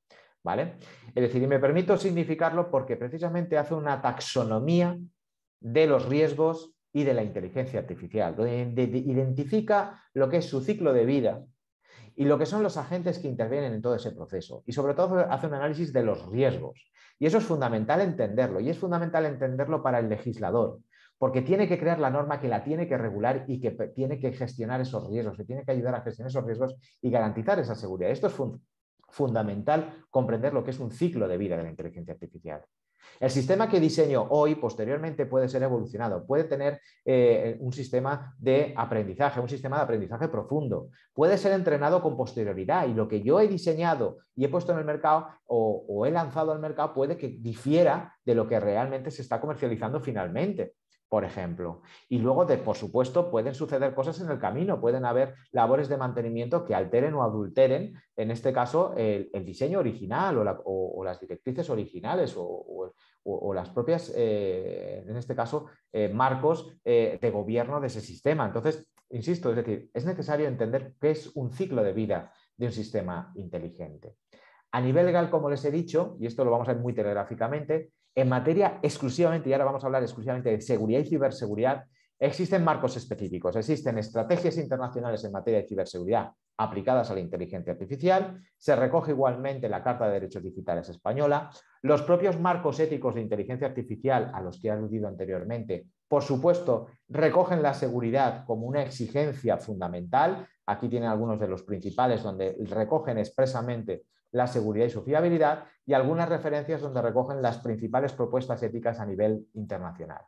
¿Vale? Es decir, y me permito significarlo porque precisamente hace una taxonomía de los riesgos y de la inteligencia artificial, donde identifica lo que es su ciclo de vida y lo que son los agentes que intervienen en todo ese proceso. Y sobre todo hace un análisis de los riesgos. Y eso es fundamental entenderlo. Y es fundamental entenderlo para el legislador, porque tiene que crear la norma que la tiene que regular y que tiene que gestionar esos riesgos, que tiene que ayudar a gestionar esos riesgos y garantizar esa seguridad. Esto es fundamental comprender lo que es un ciclo de vida de la inteligencia artificial. El sistema que diseño hoy, posteriormente, puede ser evolucionado, puede tener un sistema de aprendizaje profundo, puede ser entrenado con posterioridad, y lo que yo he diseñado y he puesto en el mercado o he lanzado al mercado puede que difiera de lo que realmente se está comercializando finalmente, por ejemplo. Y luego, por supuesto, pueden suceder cosas en el camino, pueden haber labores de mantenimiento que alteren o adulteren, en este caso, el diseño original o las directrices originales o las propias, en este caso, marcos de gobierno de ese sistema. Entonces, insisto, es decir, es necesario entender qué es un ciclo de vida de un sistema inteligente. A nivel legal, como les he dicho, y esto lo vamos a ver muy telegráficamente, en materia exclusivamente, y ahora vamos a hablar exclusivamente de seguridad y ciberseguridad, existen marcos específicos, existen estrategias internacionales en materia de ciberseguridad aplicadas a la inteligencia artificial, se recoge igualmente la Carta de Derechos Digitales española, los propios marcos éticos de inteligencia artificial a los que he aludido anteriormente, por supuesto, recogen la seguridad como una exigencia fundamental. Aquí tienen algunos de los principales donde recogen expresamente la seguridad y su fiabilidad, y algunas referencias donde recogen las principales propuestas éticas a nivel internacional.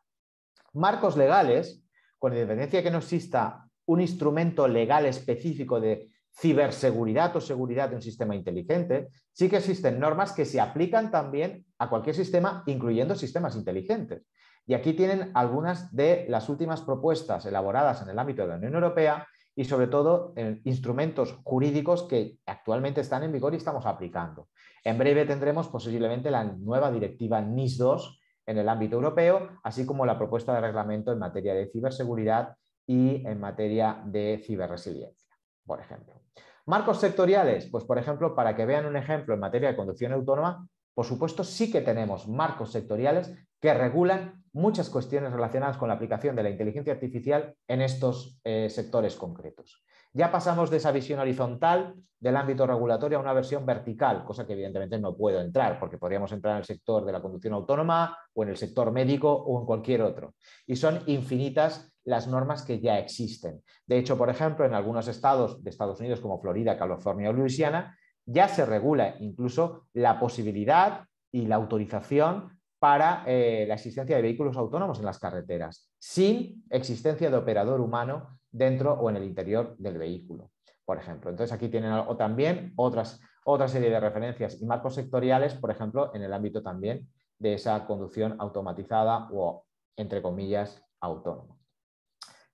Marcos legales, con independencia de que no exista un instrumento legal específico de ciberseguridad o seguridad de un sistema inteligente, sí que existen normas que se aplican también a cualquier sistema, incluyendo sistemas inteligentes. Y aquí tienen algunas de las últimas propuestas elaboradas en el ámbito de la Unión Europea y, sobre todo, instrumentos jurídicos que actualmente están en vigor y estamos aplicando. En breve tendremos posiblemente la nueva directiva NIS2 en el ámbito europeo, así como la propuesta de reglamento en materia de ciberseguridad y en materia de ciberresiliencia, por ejemplo. Marcos sectoriales, pues por ejemplo, para que vean un ejemplo en materia de conducción autónoma, por supuesto sí que tenemos marcos sectoriales que regulan muchas cuestiones relacionadas con la aplicación de la inteligencia artificial en estos sectores concretos. Ya pasamos de esa visión horizontal del ámbito regulatorio a una versión vertical, cosa que evidentemente no puedo entrar, porque podríamos entrar en el sector de la conducción autónoma o en el sector médico o en cualquier otro. Y son infinitas las normas que ya existen. De hecho, por ejemplo, en algunos estados de Estados Unidos como Florida, California o Luisiana, ya se regula incluso la posibilidad y la autorización para la existencia de vehículos autónomos en las carreteras, sin existencia de operador humano dentro o en el interior del vehículo, por ejemplo. Entonces aquí tienen también otra serie de referencias y marcos sectoriales, por ejemplo, en el ámbito también de esa conducción automatizada o, entre comillas, autónoma.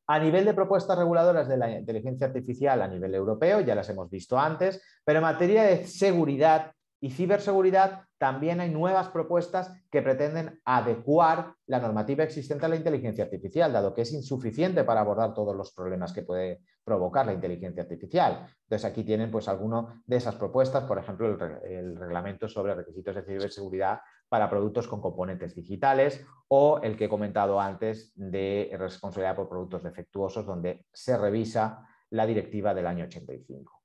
A nivel de propuestas reguladoras de la inteligencia artificial a nivel europeo, ya las hemos visto antes, pero en materia de seguridad y ciberseguridad también hay nuevas propuestas que pretenden adecuar la normativa existente a la inteligencia artificial, dado que es insuficiente para abordar todos los problemas que puede provocar la inteligencia artificial. Entonces aquí tienen pues alguna de esas propuestas, por ejemplo el reglamento sobre requisitos de ciberseguridad para productos con componentes digitales o el que he comentado antes de responsabilidad por productos defectuosos, donde se revisa la directiva del año 85.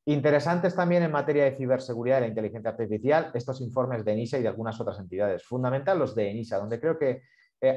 Interesantes también en materia de ciberseguridad y la inteligencia artificial estos informes de ENISA y de algunas otras entidades, fundamental los de ENISA, donde creo que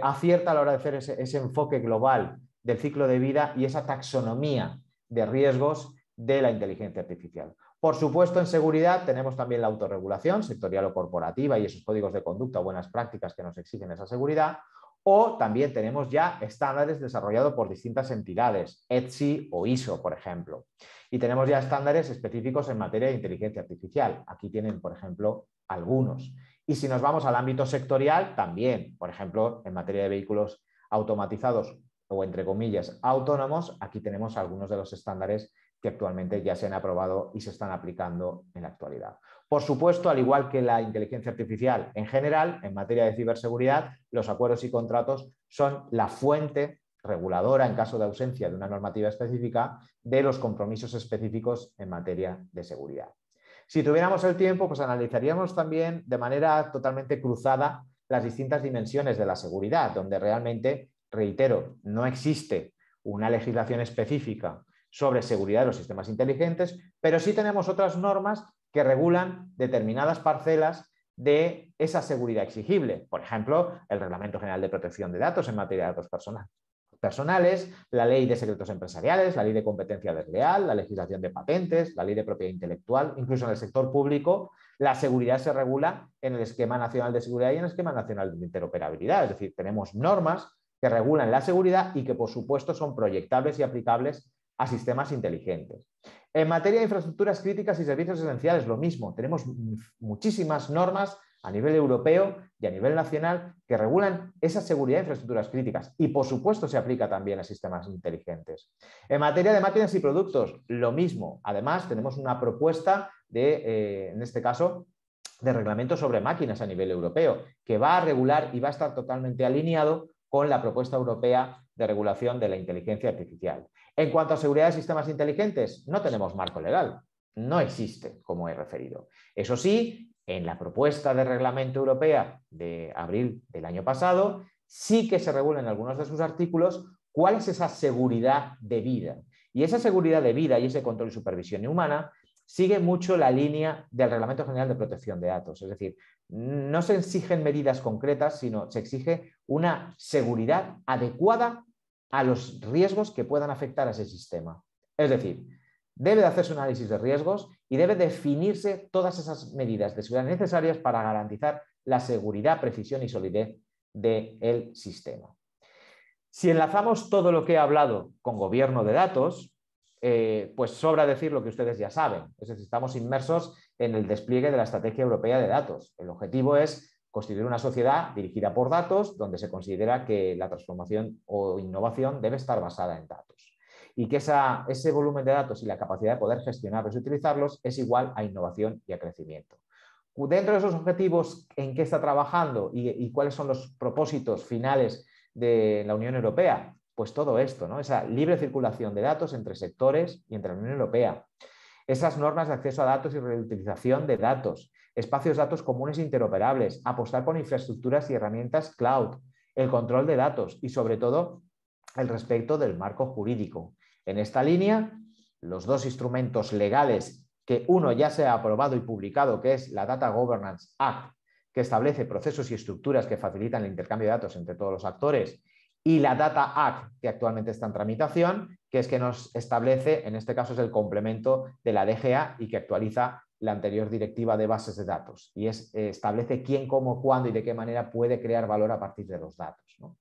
acierta a la hora de hacer ese enfoque global del ciclo de vida y esa taxonomía de riesgos de la inteligencia artificial. Por supuesto, en seguridad tenemos también la autorregulación sectorial o corporativa y esos códigos de conducta o buenas prácticas que nos exigen esa seguridad. O también tenemos ya estándares desarrollados por distintas entidades, ETSI o ISO, por ejemplo. Y tenemos ya estándares específicos en materia de inteligencia artificial. Aquí tienen, por ejemplo, algunos. Y si nos vamos al ámbito sectorial, también, por ejemplo, en materia de vehículos automatizados o, entre comillas, autónomos, aquí tenemos algunos de los estándares que actualmente ya se han aprobado y se están aplicando en la actualidad. Por supuesto, al igual que la inteligencia artificial en general, en materia de ciberseguridad, los acuerdos y contratos son la fuente reguladora, en caso de ausencia de una normativa específica, de los compromisos específicos en materia de seguridad. Si tuviéramos el tiempo, pues analizaríamos también de manera totalmente cruzada las distintas dimensiones de la seguridad, donde realmente, reitero, no existe una legislación específica sobre seguridad de los sistemas inteligentes, pero sí tenemos otras normas que regulan determinadas parcelas de esa seguridad exigible. Por ejemplo, el Reglamento General de Protección de Datos en materia de datos personales, la ley de secretos empresariales, la ley de competencia desleal, la legislación de patentes, la ley de propiedad intelectual, incluso en el sector público, la seguridad se regula en el Esquema Nacional de Seguridad y en el Esquema Nacional de Interoperabilidad. Es decir, tenemos normas que regulan la seguridad y que, por supuesto, son proyectables y aplicables a sistemas inteligentes. En materia de infraestructuras críticas y servicios esenciales, lo mismo. Tenemos muchísimas normas a nivel europeo y a nivel nacional que regulan esa seguridad de infraestructuras críticas y, por supuesto, se aplica también a sistemas inteligentes. En materia de máquinas y productos, lo mismo. Además, tenemos una propuesta de, en este caso, de reglamento sobre máquinas a nivel europeo, que va a regular y va a estar totalmente alineado con la propuesta europea de regulación de la inteligencia artificial. En cuanto a seguridad de sistemas inteligentes, no tenemos marco legal. No existe, como he referido. Eso sí, en la propuesta de reglamento europea de abril del año pasado, sí que se regula en algunos de sus artículos cuál es esa seguridad debida. Y esa seguridad debida y ese control y supervisión humana sigue mucho la línea del Reglamento General de Protección de Datos. Es decir, no se exigen medidas concretas, sino se exige una seguridad adecuada a los riesgos que puedan afectar a ese sistema. Es decir, debe de hacerse un análisis de riesgos y debe definirse todas esas medidas de seguridad necesarias para garantizar la seguridad, precisión y solidez del sistema. Si enlazamos todo lo que he hablado con gobierno de datos, pues sobra decir lo que ustedes ya saben. Es decir, estamos inmersos en el despliegue de la Estrategia Europea de Datos. El objetivo es constituir una sociedad dirigida por datos, donde se considera que la transformación o innovación debe estar basada en datos. Y que ese volumen de datos y la capacidad de poder gestionarlos y utilizarlos es igual a innovación y a crecimiento. Dentro de esos objetivos, ¿en qué está trabajando y cuáles son los propósitos finales de la Unión Europea? Pues todo esto, ¿no? Esa libre circulación de datos entre sectores y entre la Unión Europea. Esas normas de acceso a datos y reutilización de datos, espacios de datos comunes e interoperables, apostar por infraestructuras y herramientas cloud, el control de datos y, sobre todo, el respeto del marco jurídico. En esta línea, los dos instrumentos legales, que uno ya se ha aprobado y publicado, que es la Data Governance Act, que establece procesos y estructuras que facilitan el intercambio de datos entre todos los actores, y la Data Act, que actualmente está en tramitación, que es que nos establece, en este caso es el complemento de la DGA y que actualiza la anterior directiva de bases de datos y establece quién, cómo, cuándo y de qué manera puede crear valor a partir de los datos, ¿no?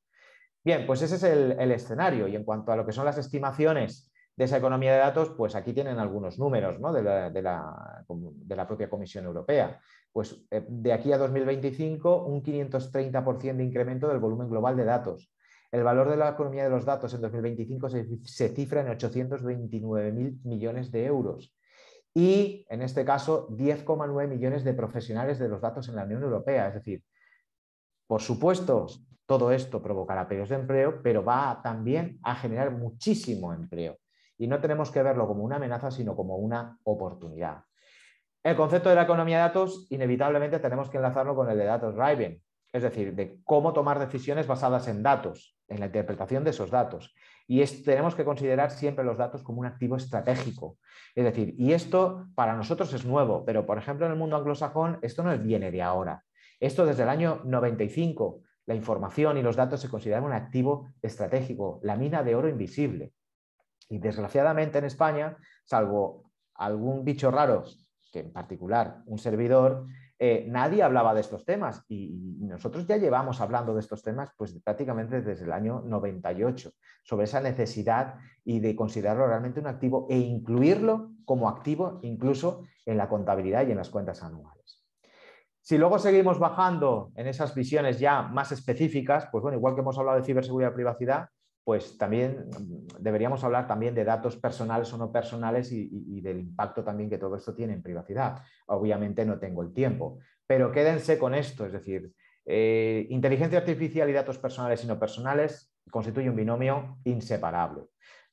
Bien, pues ese es el escenario, y en cuanto a lo que son las estimaciones de esa economía de datos, pues aquí tienen algunos números, ¿no?, de la propia Comisión Europea. Pues de aquí a 2025, un 530% de incremento del volumen global de datos. El valor de la economía de los datos en 2025 se cifra en 829.000 millones de euros. Y, en este caso, 10,9 millones de profesionales de los datos en la Unión Europea. Es decir, por supuesto, todo esto provocará pérdidas de empleo, pero va también a generar muchísimo empleo. Y no tenemos que verlo como una amenaza, sino como una oportunidad. El concepto de la economía de datos, inevitablemente tenemos que enlazarlo con el de data driving, es decir, de cómo tomar decisiones basadas en datos, en la interpretación de esos datos. Y tenemos que considerar siempre los datos como un activo estratégico. Es decir, y esto para nosotros es nuevo, pero por ejemplo en el mundo anglosajón esto no viene de ahora. Esto desde el año 95, la información y los datos se consideran un activo estratégico, la mina de oro invisible. Y desgraciadamente en España, salvo algún bicho raro, que en particular un servidor, nadie hablaba de estos temas y nosotros ya llevamos hablando de estos temas pues prácticamente desde el año 98, sobre esa necesidad y de considerarlo realmente un activo e incluirlo como activo incluso en la contabilidad y en las cuentas anuales. Si luego seguimos bajando en esas visiones ya más específicas, pues bueno, igual que hemos hablado de ciberseguridad y privacidad, pues también deberíamos hablar también de datos personales o no personales y del impacto también que todo esto tiene en privacidad. Obviamente no tengo el tiempo, pero quédense con esto, es decir, inteligencia artificial y datos personales y no personales constituye un binomio inseparable.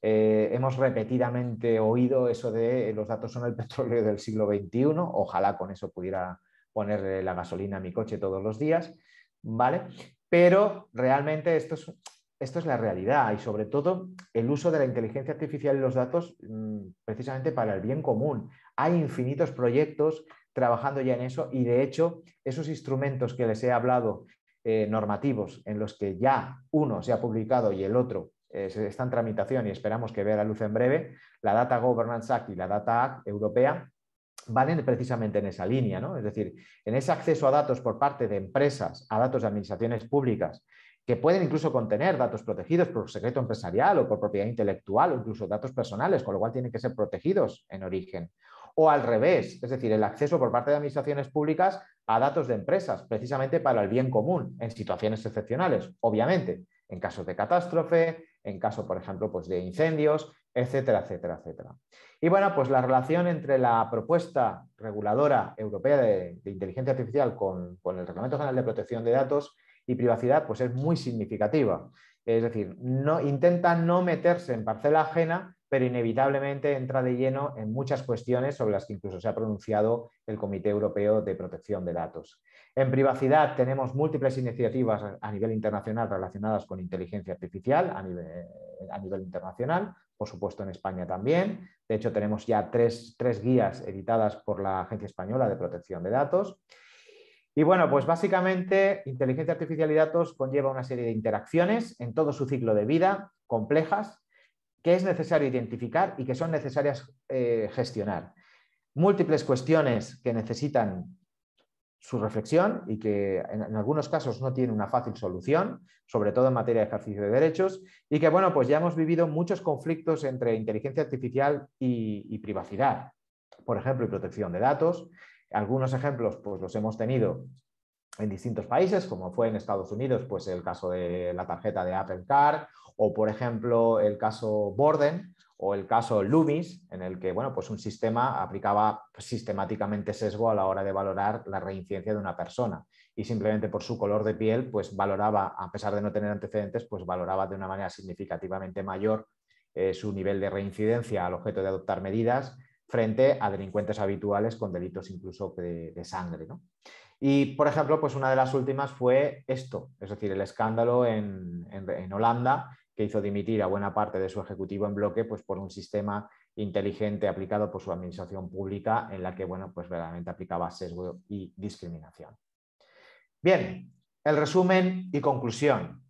Hemos repetidamente oído eso de los datos son el petróleo del siglo XXI, ojalá con eso pudiera ponerle la gasolina a mi coche todos los días, ¿vale? Pero realmente esto es la realidad y sobre todo el uso de la inteligencia artificial y los datos precisamente para el bien común. Hay infinitos proyectos trabajando ya en eso y de hecho esos instrumentos que les he hablado normativos en los que ya uno se ha publicado y el otro está en tramitación y esperamos que vea la luz en breve, la Data Governance Act y la Data Act europea, van precisamente en esa línea, ¿no? Es decir, en ese acceso a datos por parte de empresas, a datos de administraciones públicas, que pueden incluso contener datos protegidos por secreto empresarial o por propiedad intelectual o incluso datos personales, con lo cual tienen que ser protegidos en origen. O al revés, es decir, el acceso por parte de administraciones públicas a datos de empresas, precisamente para el bien común, en situaciones excepcionales, obviamente, en casos de catástrofe, en caso, por ejemplo, pues de incendios, etcétera, etcétera, etcétera. Y bueno, pues la relación entre la propuesta reguladora europea de inteligencia artificial con el Reglamento General de Protección de Datos y Privacidad pues es muy significativa. Es decir, intentan no meterse en parcela ajena, pero inevitablemente entra de lleno en muchas cuestiones sobre las que incluso se ha pronunciado el Comité Europeo de Protección de Datos. En privacidad tenemos múltiples iniciativas a nivel internacional relacionadas con inteligencia artificial a nivel internacional, por supuesto en España también. De hecho, tenemos ya tres guías editadas por la Agencia Española de Protección de Datos. Y bueno, pues básicamente inteligencia artificial y datos conlleva una serie de interacciones en todo su ciclo de vida, complejas, que es necesario identificar y que son necesarias gestionar. Múltiples cuestiones que necesitan su reflexión y que en algunos casos no tiene una fácil solución, sobre todo en materia de ejercicio de derechos, y que bueno, pues ya hemos vivido muchos conflictos entre inteligencia artificial y privacidad, por ejemplo, y protección de datos. Algunos ejemplos pues los hemos tenido en distintos países, como fue en Estados Unidos, pues el caso de la tarjeta de Apple Card, o por ejemplo el caso Borden o el caso Loomis, en el que bueno, pues un sistema aplicaba sistemáticamente sesgo a la hora de valorar la reincidencia de una persona y simplemente por su color de piel, pues valoraba, a pesar de no tener antecedentes, pues valoraba de una manera significativamente mayor su nivel de reincidencia al objeto de adoptar medidas frente a delincuentes habituales con delitos incluso de sangre, ¿no? Y, por ejemplo, pues una de las últimas fue esto, es decir, el escándalo en Holanda, que hizo dimitir a buena parte de su ejecutivo en bloque pues, por un sistema inteligente aplicado por su administración pública en la que, bueno, pues verdaderamente aplicaba sesgo y discriminación. Bien, el resumen y conclusión.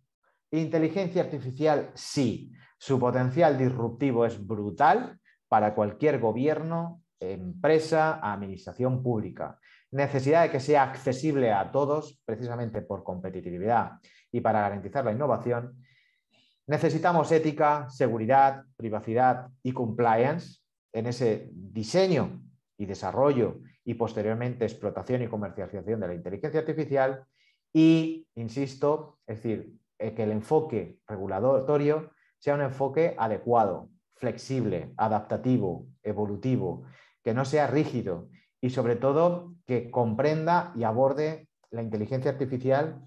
Inteligencia artificial, sí. Su potencial disruptivo es brutal para cualquier gobierno, empresa, administración pública. Necesidad de que sea accesible a todos, precisamente por competitividad y para garantizar la innovación. Necesitamos ética, seguridad, privacidad y compliance en ese diseño y desarrollo y posteriormente explotación y comercialización de la inteligencia artificial y, insisto, es decir, que el enfoque regulatorio sea un enfoque adecuado, flexible, adaptativo, evolutivo, que no sea rígido y sobre todo que comprenda y aborde la inteligencia artificial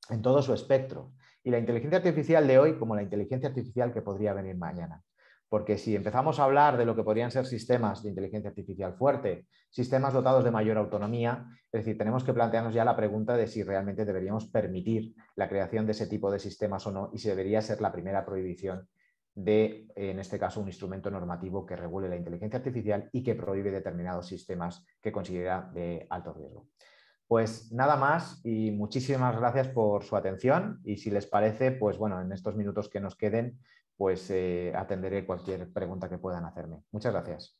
en todo su espectro. Y la inteligencia artificial de hoy como la inteligencia artificial que podría venir mañana. Porque si empezamos a hablar de lo que podrían ser sistemas de inteligencia artificial fuerte, sistemas dotados de mayor autonomía, es decir, tenemos que plantearnos ya la pregunta de si realmente deberíamos permitir la creación de ese tipo de sistemas o no y si debería ser la primera prohibición de, en este caso, un instrumento normativo que regule la inteligencia artificial y que prohíbe determinados sistemas que considera de alto riesgo. Pues nada más y muchísimas gracias por su atención y si les parece, pues bueno, en estos minutos que nos queden, pues atenderé cualquier pregunta que puedan hacerme. Muchas gracias.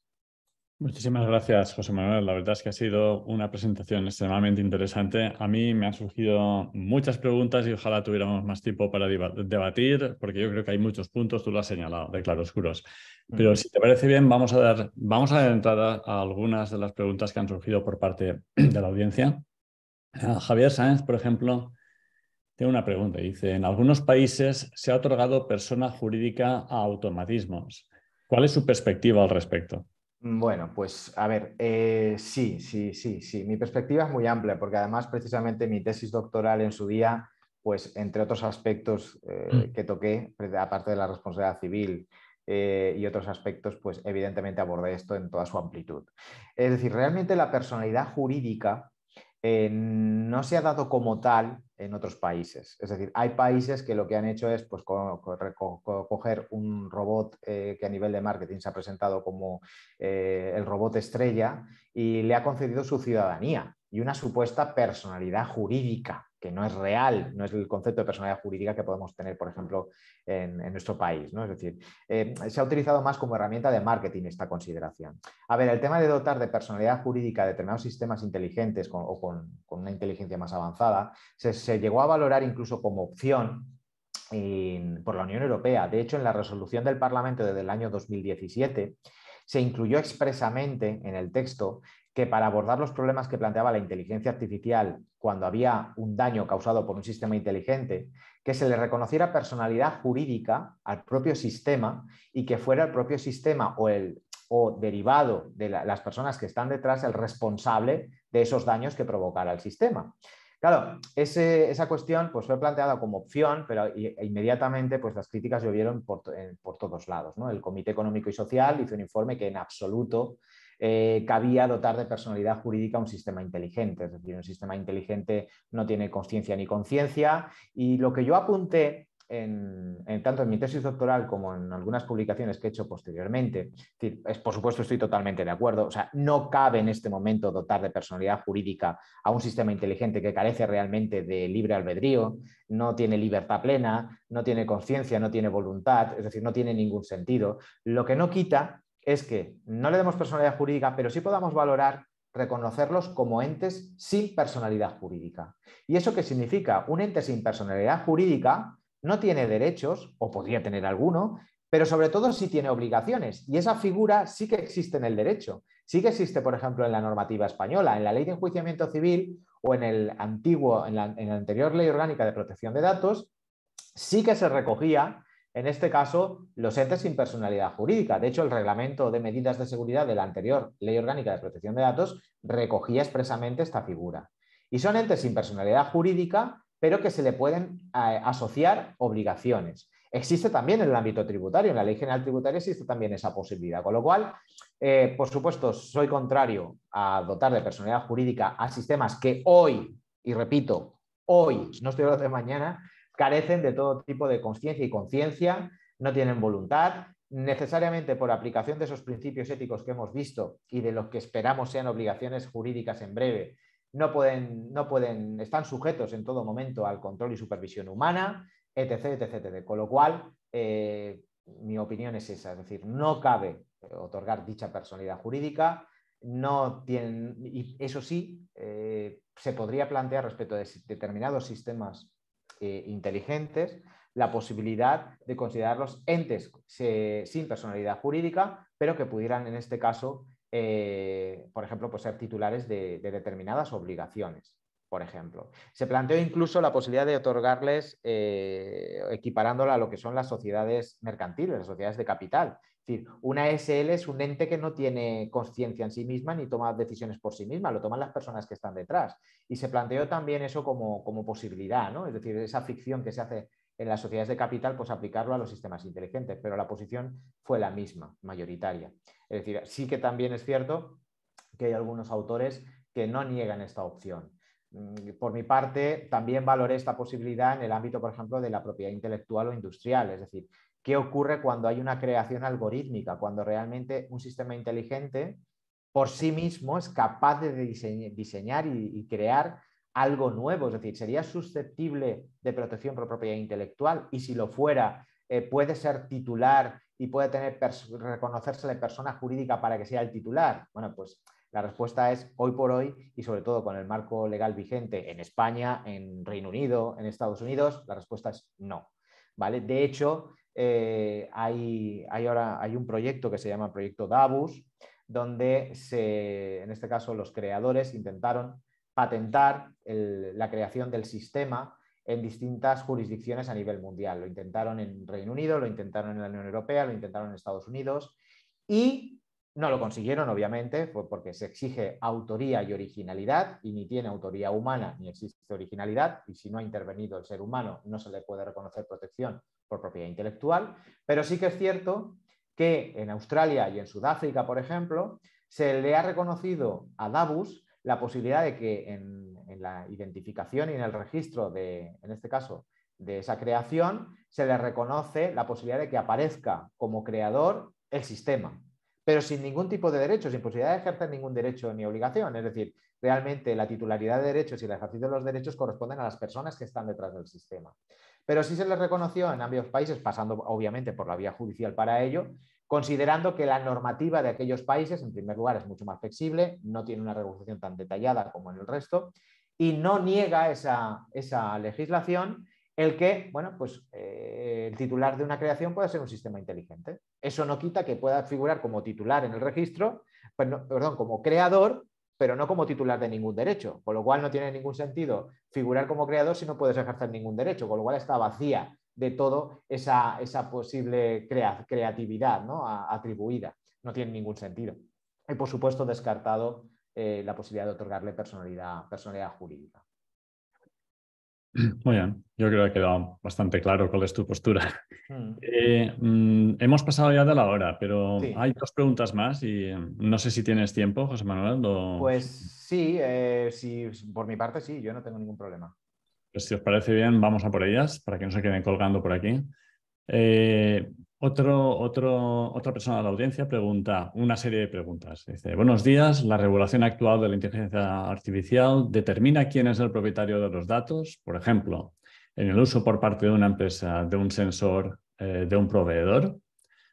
Muchísimas gracias, José Manuel. La verdad es que ha sido una presentación extremadamente interesante. A mí me han surgido muchas preguntas y ojalá tuviéramos más tiempo para debatir, porque yo creo que hay muchos puntos, tú lo has señalado, de claroscuros. Pero si te parece bien, vamos a dar entrada a algunas de las preguntas que han surgido por parte de la audiencia. Javier Sáenz, por ejemplo, tiene una pregunta. Dice, en algunos países se ha otorgado persona jurídica a automatismos. ¿Cuál es su perspectiva al respecto? Bueno, pues a ver, sí. Mi perspectiva es muy amplia porque además precisamente mi tesis doctoral en su día, pues entre otros aspectos que toqué, aparte de la responsabilidad civil y otros aspectos, pues evidentemente abordé esto en toda su amplitud. Es decir, realmente la personalidad jurídica no se ha dado como tal en otros países. Es decir, hay países que lo que han hecho es pues, coger un robot que a nivel de marketing se ha presentado como el robot estrella y le ha concedido su ciudadanía. y una supuesta personalidad jurídica, que no es real, no es el concepto de personalidad jurídica que podemos tener, por ejemplo, en nuestro país, ¿no? Es decir, se ha utilizado más como herramienta de marketing esta consideración. A ver, el tema de dotar de personalidad jurídica determinados sistemas inteligentes o con una inteligencia más avanzada se llegó a valorar incluso como opción por la Unión Europea. De hecho, en la resolución del Parlamento desde el año 2017 se incluyó expresamente en el texto que para abordar los problemas que planteaba la inteligencia artificial cuando había un daño causado por un sistema inteligente, que se le reconociera personalidad jurídica al propio sistema y que fuera el propio sistema o derivado de las personas que están detrás el responsable de esos daños que provocara el sistema. Claro, esa cuestión pues, fue planteada como opción, pero inmediatamente pues, las críticas llovieron por todos lados, ¿no? El Comité Económico y Social hizo un informe que en absoluto cabía dotar de personalidad jurídica a un sistema inteligente. Es decir, un sistema inteligente no tiene consciencia ni conciencia. Y lo que yo apunté tanto en mi tesis doctoral como en algunas publicaciones que he hecho posteriormente, por supuesto estoy totalmente de acuerdo, o sea, no cabe en este momento dotar de personalidad jurídica a un sistema inteligente que carece realmente de libre albedrío, no tiene libertad plena, no tiene conciencia, no tiene voluntad, es decir, no tiene ningún sentido. Lo que no quita es que no le demos personalidad jurídica, pero sí podamos valorar reconocerlos como entes sin personalidad jurídica. ¿Y eso qué significa? Un ente sin personalidad jurídica no tiene derechos, o podría tener alguno, pero sobre todo sí tiene obligaciones. Y esa figura sí que existe en el derecho. Sí que existe, por ejemplo, en la normativa española, en la Ley de Enjuiciamiento Civil o en la anterior Ley Orgánica de Protección de Datos, sí que se recogía, en este caso, los entes sin personalidad jurídica. De hecho, el reglamento de medidas de seguridad de la anterior Ley Orgánica de Protección de Datos recogía expresamente esta figura. Y son entes sin personalidad jurídica, pero que se le pueden asociar obligaciones. Existe también en el ámbito tributario, en la Ley General Tributaria existe también esa posibilidad, con lo cual, por supuesto, soy contrario a dotar de personalidad jurídica a sistemas que hoy, y repito, hoy, no estoy hablando de mañana, carecen de todo tipo de consciencia y conciencia, no tienen voluntad, necesariamente por aplicación de esos principios éticos que hemos visto y de los que esperamos sean obligaciones jurídicas en breve, no pueden, están sujetos en todo momento al control y supervisión humana, etc. etc. Con lo cual, mi opinión es esa, es decir, no cabe otorgar dicha personalidad jurídica, no tienen, y eso sí, se podría plantear respecto de determinados sistemas inteligentes la posibilidad de considerarlos entes sin personalidad jurídica, pero que pudieran en este caso por ejemplo, pues ser titulares de determinadas obligaciones, por ejemplo. Se planteó incluso la posibilidad de otorgarles, equiparándola a lo que son las sociedades mercantiles, las sociedades de capital. Es decir, una SL es un ente que no tiene conciencia en sí misma ni toma decisiones por sí misma, lo toman las personas que están detrás. Y se planteó también eso como posibilidad, ¿no? Es decir, esa ficción que se hace en las sociedades de capital, pues aplicarlo a los sistemas inteligentes, pero la posición fue la misma, mayoritaria. Es decir, sí que también es cierto que hay algunos autores que no niegan esta opción. Por mi parte, también valoré esta posibilidad en el ámbito, por ejemplo, de la propiedad intelectual o industrial, es decir, ¿qué ocurre cuando hay una creación algorítmica? Cuando realmente un sistema inteligente por sí mismo es capaz de diseñar y crear algo nuevo, es decir, sería susceptible de protección por propiedad intelectual y si lo fuera, puede ser titular y puede reconocersele persona jurídica para que sea el titular. Bueno, pues la respuesta es hoy por hoy y sobre todo con el marco legal vigente en España, en Reino Unido, en Estados Unidos, la respuesta es no. ¿Vale? De hecho, hay un proyecto que se llama Proyecto Davus, donde en este caso los creadores intentaron patentar la creación del sistema en distintas jurisdicciones a nivel mundial. Lo intentaron en Reino Unido, lo intentaron en la Unión Europea, lo intentaron en Estados Unidos y no lo consiguieron, obviamente, porque se exige autoría y originalidad y ni tiene autoría humana ni existe originalidad y si no ha intervenido el ser humano no se le puede reconocer protección por propiedad intelectual, pero sí que es cierto que en Australia y en Sudáfrica, por ejemplo, se le ha reconocido a Davus la posibilidad de que en la identificación y en el registro en este caso, de esa creación, se le reconoce la posibilidad de que aparezca como creador el sistema, pero sin ningún tipo de derecho, sin posibilidad de ejercer ningún derecho ni obligación. Es decir, realmente la titularidad de derechos y el ejercicio de los derechos corresponden a las personas que están detrás del sistema. Pero sí se les reconoció en ambos países, pasando obviamente por la vía judicial para ello, considerando que la normativa de aquellos países, en primer lugar, es mucho más flexible, no tiene una regulación tan detallada como en el resto, y no niega esa legislación el que, bueno, pues el titular de una creación puede ser un sistema inteligente. Eso no quita que pueda figurar como titular en el registro, perdón, como creador, pero no como titular de ningún derecho, con lo cual no tiene ningún sentido figurar como creador si no puedes ejercer ningún derecho, con lo cual está vacía de todo esa posible creatividad, ¿no? Atribuida. No tiene ningún sentido. Y por supuesto descartado la posibilidad de otorgarle personalidad jurídica. Muy bien, yo creo que ha quedado bastante claro cuál es tu postura. Hemos pasado ya de la hora, pero Sí. hay 2 preguntas más y no sé si tienes tiempo, José Manuel. Pues sí, por mi parte sí, yo no tengo ningún problema. Pues si os parece bien, vamos a por ellas para que no se queden colgando por aquí. Otra persona de la audiencia pregunta una serie de preguntas. Dice, buenos días, ¿la regulación actual de la inteligencia artificial determina quién es el propietario de los datos? Por ejemplo, en el uso por parte de una empresa de un sensor de un proveedor.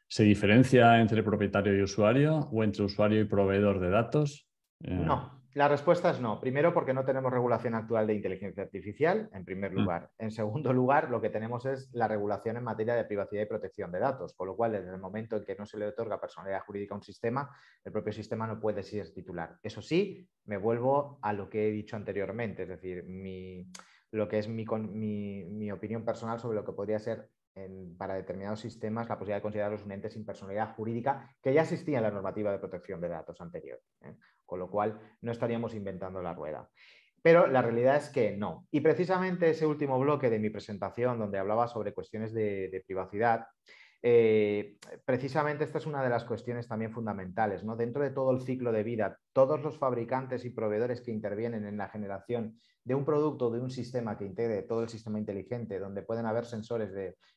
¿Se diferencia entre propietario y usuario o entre usuario y proveedor de datos? No, la respuesta es no. Primero, porque no tenemos regulación actual de inteligencia artificial, en primer lugar. En segundo lugar, lo que tenemos es la regulación en materia de privacidad y protección de datos, con lo cual, desde el momento en que no se le otorga personalidad jurídica a un sistema, el propio sistema no puede ser titular. Eso sí, me vuelvo a lo que he dicho anteriormente, es decir, lo que es mi opinión personal sobre lo que podría ser para determinados sistemas la posibilidad de considerarlos un ente sin personalidad jurídica que ya existía en la normativa de protección de datos anterior. Con lo cual no estaríamos inventando la rueda. Pero la realidad es que no. Y precisamente ese último bloque de mi presentación, donde hablaba sobre cuestiones de privacidad, precisamente esta es una de las cuestiones también fundamentales, ¿no? Dentro de todo el ciclo de vida, todos los fabricantes y proveedores que intervienen en la generación de un producto, de un sistema que integre todo el sistema inteligente, donde pueden haber sensores,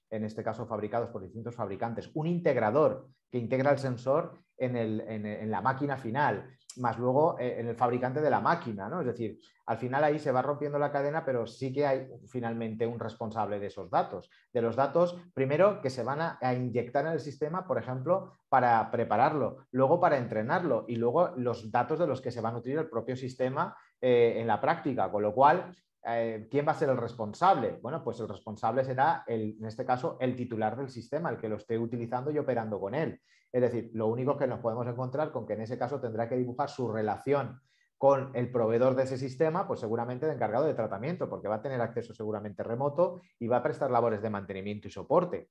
en este caso fabricados por distintos fabricantes, un integrador que integra el sensor en la máquina final, más luego en el fabricante de la máquina, ¿no? Es decir, al final ahí se va rompiendo la cadena, pero sí que hay finalmente un responsable de esos datos. De los datos, primero, que se van a inyectar en el sistema, por ejemplo, para prepararlo, luego para entrenarlo y luego los datos de los que se va a nutrir el propio sistema en la práctica, con lo cual, ¿quién va a ser el responsable? Bueno, pues el responsable será, en este caso, el titular del sistema, el que lo esté utilizando y operando con él. Es decir, lo único que nos podemos encontrar con que en ese caso tendrá que dibujar su relación con el proveedor de ese sistema, pues seguramente de encargado de tratamiento, porque va a tener acceso seguramente remoto y va a prestar labores de mantenimiento y soporte,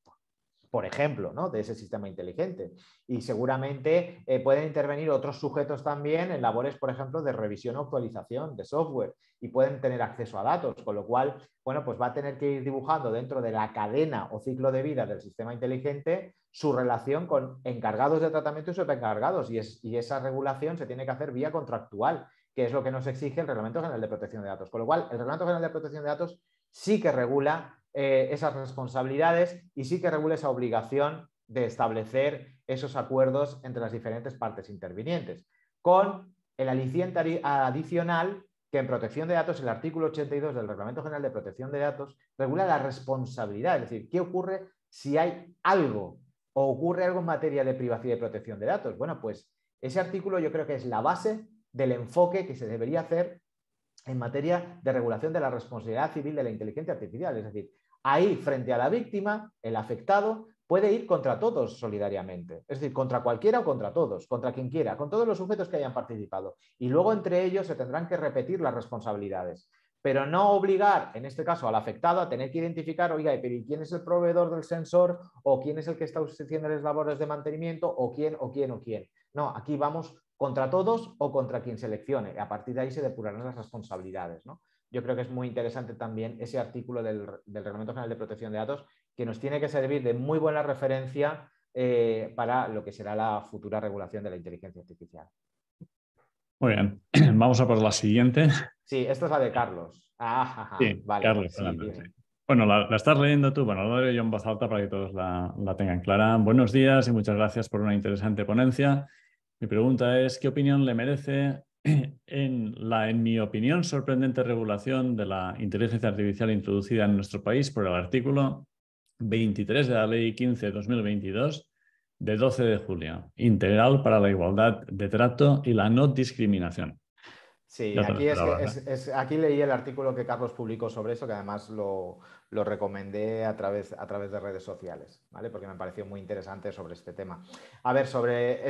por ejemplo, ¿no? De ese sistema inteligente. Y seguramente pueden intervenir otros sujetos también en labores, por ejemplo, de revisión o actualización de software y pueden tener acceso a datos, con lo cual, bueno, pues va a tener que ir dibujando dentro de la cadena o ciclo de vida del sistema inteligente su relación con encargados de tratamiento y subencargados. Y esa regulación se tiene que hacer vía contractual, que es lo que nos exige el Reglamento General de Protección de Datos. Con lo cual, el Reglamento General de Protección de Datos sí que regula esas responsabilidades y sí que regula esa obligación de establecer esos acuerdos entre las diferentes partes intervinientes, con el aliciente adicional que en protección de datos el artículo 82 del Reglamento General de Protección de Datos regula la responsabilidad, es decir, ¿qué ocurre si hay algo o ocurre algo en materia de privacidad y protección de datos? Bueno, pues ese artículo yo creo que es la base del enfoque que se debería hacer en materia de regulación de la responsabilidad civil de la inteligencia artificial. Es decir, ahí frente a la víctima, el afectado puede ir contra todos solidariamente. Es decir, contra cualquiera o contra todos, contra quien quiera, con todos los sujetos que hayan participado. Y luego entre ellos se tendrán que repetir las responsabilidades. Pero no obligar, en este caso, al afectado a tener que identificar, oiga, pero ¿y quién es el proveedor del sensor? ¿O quién es el que está haciendo las labores de mantenimiento? ¿O quién? No, aquí vamos contra todos o contra quien seleccione. A partir de ahí se depurarán las responsabilidades, ¿no? Yo creo que es muy interesante también ese artículo del Reglamento General de Protección de Datos que nos tiene que servir de muy buena referencia para lo que será la futura regulación de la inteligencia artificial. Muy bien, vamos a por la siguiente. Sí, esta es la de Carlos. Sí, Vale, Carlos, sí, sí. Bueno, la estás leyendo tú, bueno, lo leo yo en voz alta para que todos la tengan clara. Buenos días y muchas gracias por una interesante ponencia. Mi pregunta es, ¿qué opinión le merece en mi opinión, sorprendente regulación de la inteligencia artificial introducida en nuestro país por el artículo 23 de la Ley 15/2022 de 12 de julio, integral para la igualdad de trato y la no discriminación. Sí, Ya te lo aquí, esperabas, ¿eh? aquí leí el artículo que Carlos publicó sobre eso, que además lo recomendé a través de redes sociales, ¿vale? Porque me pareció muy interesante sobre este tema. A ver, sobre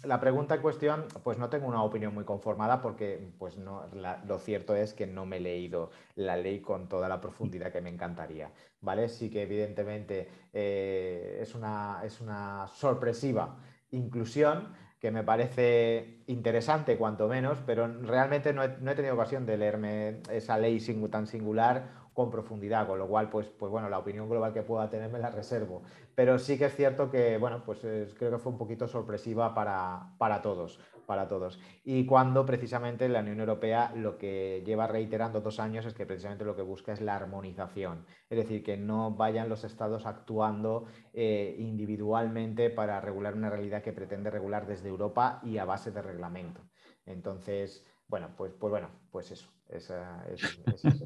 la pregunta en cuestión, pues no tengo una opinión muy conformada porque pues no, lo cierto es que no me he leído la ley con toda la profundidad que me encantaría, ¿vale? Sí que evidentemente es una sorpresiva inclusión que me parece interesante, cuanto menos, pero realmente no he tenido ocasión de leerme esa ley tan singular con profundidad, con lo cual, pues bueno, la opinión global que pueda tener me la reservo. Pero sí que es cierto que, bueno, pues creo que fue un poquito sorpresiva para todos, para todos. Y cuando precisamente la Unión Europea lo que lleva reiterando 2 años es que precisamente lo que busca es la armonización, es decir, que no vayan los estados actuando individualmente para regular una realidad que pretende regular desde Europa y a base de reglamento. Entonces, bueno, pues eso. Ese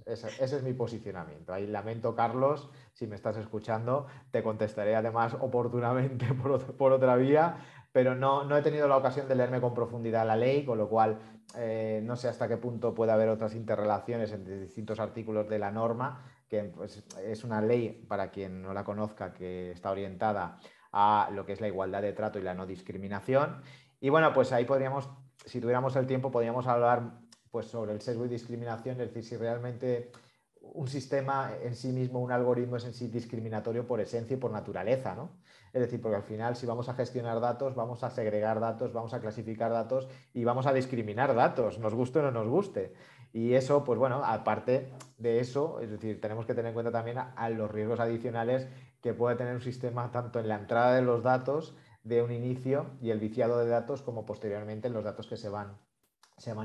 es mi posicionamiento. Ahí lamento, Carlos, si me estás escuchando, te contestaré además oportunamente por otra vía, pero no he tenido la ocasión de leerme con profundidad la ley, con lo cual no sé hasta qué punto puede haber otras interrelaciones entre distintos artículos de la norma, que pues, es una ley, para quien no la conozca, que está orientada a lo que es la igualdad de trato y la no discriminación. Y bueno, pues ahí podríamos, si tuviéramos el tiempo, podríamos hablar pues, sobre el sesgo y discriminación, es decir, si realmente un sistema en sí mismo, un algoritmo es en sí discriminatorio por esencia y por naturaleza, ¿no? Es decir, porque al final si vamos a gestionar datos, vamos a segregar datos, vamos a clasificar datos y vamos a discriminar datos, nos guste o no nos guste. Y eso, pues bueno, aparte de eso, es decir, tenemos que tener en cuenta también a los riesgos adicionales que puede tener un sistema tanto en la entrada de los datos de un inicio y el viciado de datos como posteriormente en los datos que se van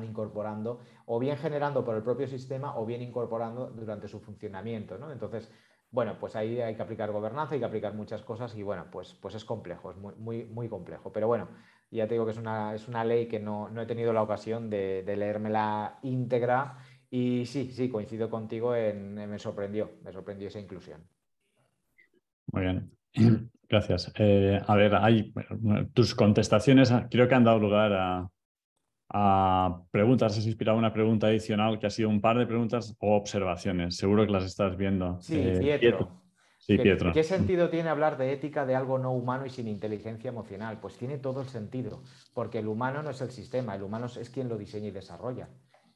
incorporando o bien generando por el propio sistema o bien incorporando durante su funcionamiento, ¿no? Entonces, bueno, pues ahí hay que aplicar gobernanza, hay que aplicar muchas cosas y bueno, pues es complejo, es muy complejo. Pero bueno, ya te digo que es una ley que no he tenido la ocasión de leérmela íntegra y sí, coincido contigo me sorprendió esa inclusión. Muy bien. Gracias. A ver, tus contestaciones creo que han dado lugar a preguntas. Has inspirado una pregunta adicional que ha sido un par de preguntas o observaciones. Seguro que las estás viendo. Sí, Pietro. Pietro. Sí, ¿Qué Pietro. sentido tiene hablar de ética de algo no humano y sin inteligencia emocional? Pues tiene todo el sentido, porque el humano no es el sistema, el humano es quien lo diseña y desarrolla.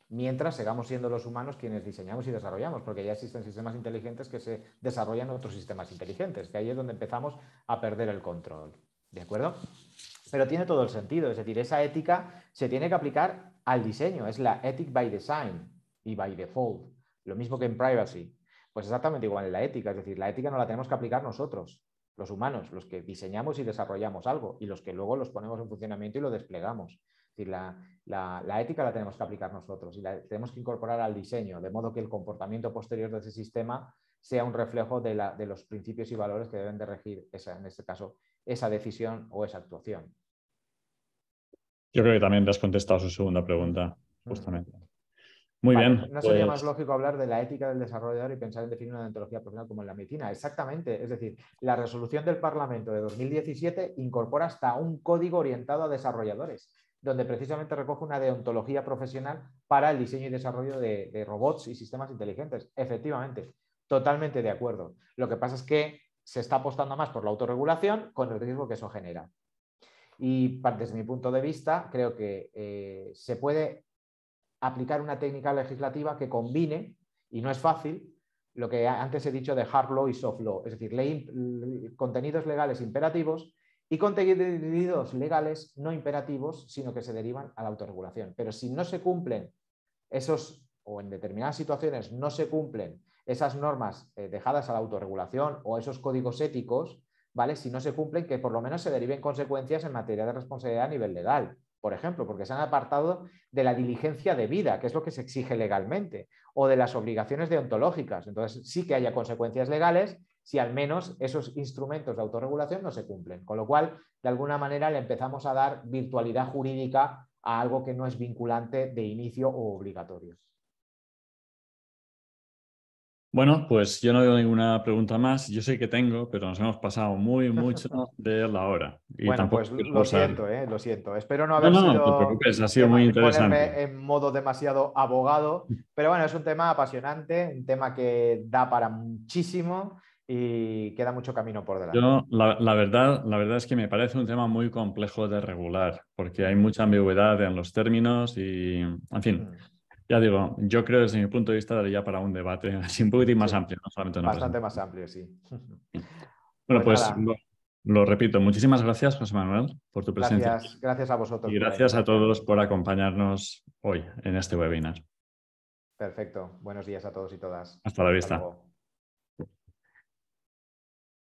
Mientras sigamos siendo los humanos quienes diseñamos y desarrollamos, porque ya existen sistemas inteligentes que se desarrollan otros sistemas inteligentes, que ahí es donde empezamos a perder el control. ¿De acuerdo? Pero tiene todo el sentido, es decir, esa ética se tiene que aplicar al diseño, es la ethic by design y by default, lo mismo que en privacy. Pues exactamente igual en la ética, es decir, la ética no la tenemos que aplicar nosotros, los humanos, los que diseñamos y desarrollamos algo y los que luego los ponemos en funcionamiento y lo desplegamos. Es decir, la ética la tenemos que aplicar nosotros y la tenemos que incorporar al diseño, de modo que el comportamiento posterior de ese sistema sea un reflejo de los principios y valores que deben de regir, en este caso, esa decisión o esa actuación. Yo creo que también te has contestado su segunda pregunta, justamente. Muy Vale, bien, ¿no sería más pues lógico hablar de la ética del desarrollador y pensar en definir una deontología profesional como en la medicina? Exactamente, es decir, la resolución del Parlamento de 2017 incorpora hasta un código orientado a desarrolladores, donde precisamente recoge una deontología profesional para el diseño y desarrollo de robots y sistemas inteligentes. Efectivamente, totalmente de acuerdo. Lo que pasa es que se está apostando más por la autorregulación con el riesgo que eso genera. Y desde mi punto de vista, creo que se puede aplicar una técnica legislativa que combine, y no es fácil, lo que antes he dicho de hard law y soft law, es decir, contenidos legales imperativos y contenidos legales no imperativos, sino que se derivan a la autorregulación. Pero si no se cumplen esos, o en determinadas situaciones no se cumplen esas normas dejadas a la autorregulación o esos códigos éticos, ¿vale? Si no se cumplen, que por lo menos se deriven consecuencias en materia de responsabilidad a nivel legal, por ejemplo, porque se han apartado de la diligencia debida, que es lo que se exige legalmente, o de las obligaciones deontológicas. Entonces, sí que haya consecuencias legales si al menos esos instrumentos de autorregulación no se cumplen. Con lo cual, de alguna manera, le empezamos a dar virtualidad jurídica a algo que no es vinculante de inicio o obligatorio. Bueno, pues yo no veo ninguna pregunta más. Yo sé que tengo, pero nos hemos pasado mucho de la hora. Y Bueno, tampoco pues quiero lo abusar. siento, lo siento. Espero no No, haber no, no te sido preocupes, ha sido muy interesante. ponerme en modo demasiado abogado, pero bueno, es un tema apasionante, un tema que da para muchísimo y queda mucho camino por delante. Yo, la verdad es que me parece un tema muy complejo de regular, porque hay mucha ambigüedad en los términos y, en fin, ya digo, yo creo desde mi punto de vista daría para un debate así un poquitín más Sí, amplio, no solamente una bastante presentación. más amplio, sí. Bueno, Pues pues nada, lo repito, muchísimas gracias, José Manuel, por tu presencia aquí gracias a vosotros y por la gracias a invitación. todos por acompañarnos hoy en este webinar. Perfecto. Buenos días a todos y todas. Hasta la Hasta vista. luego.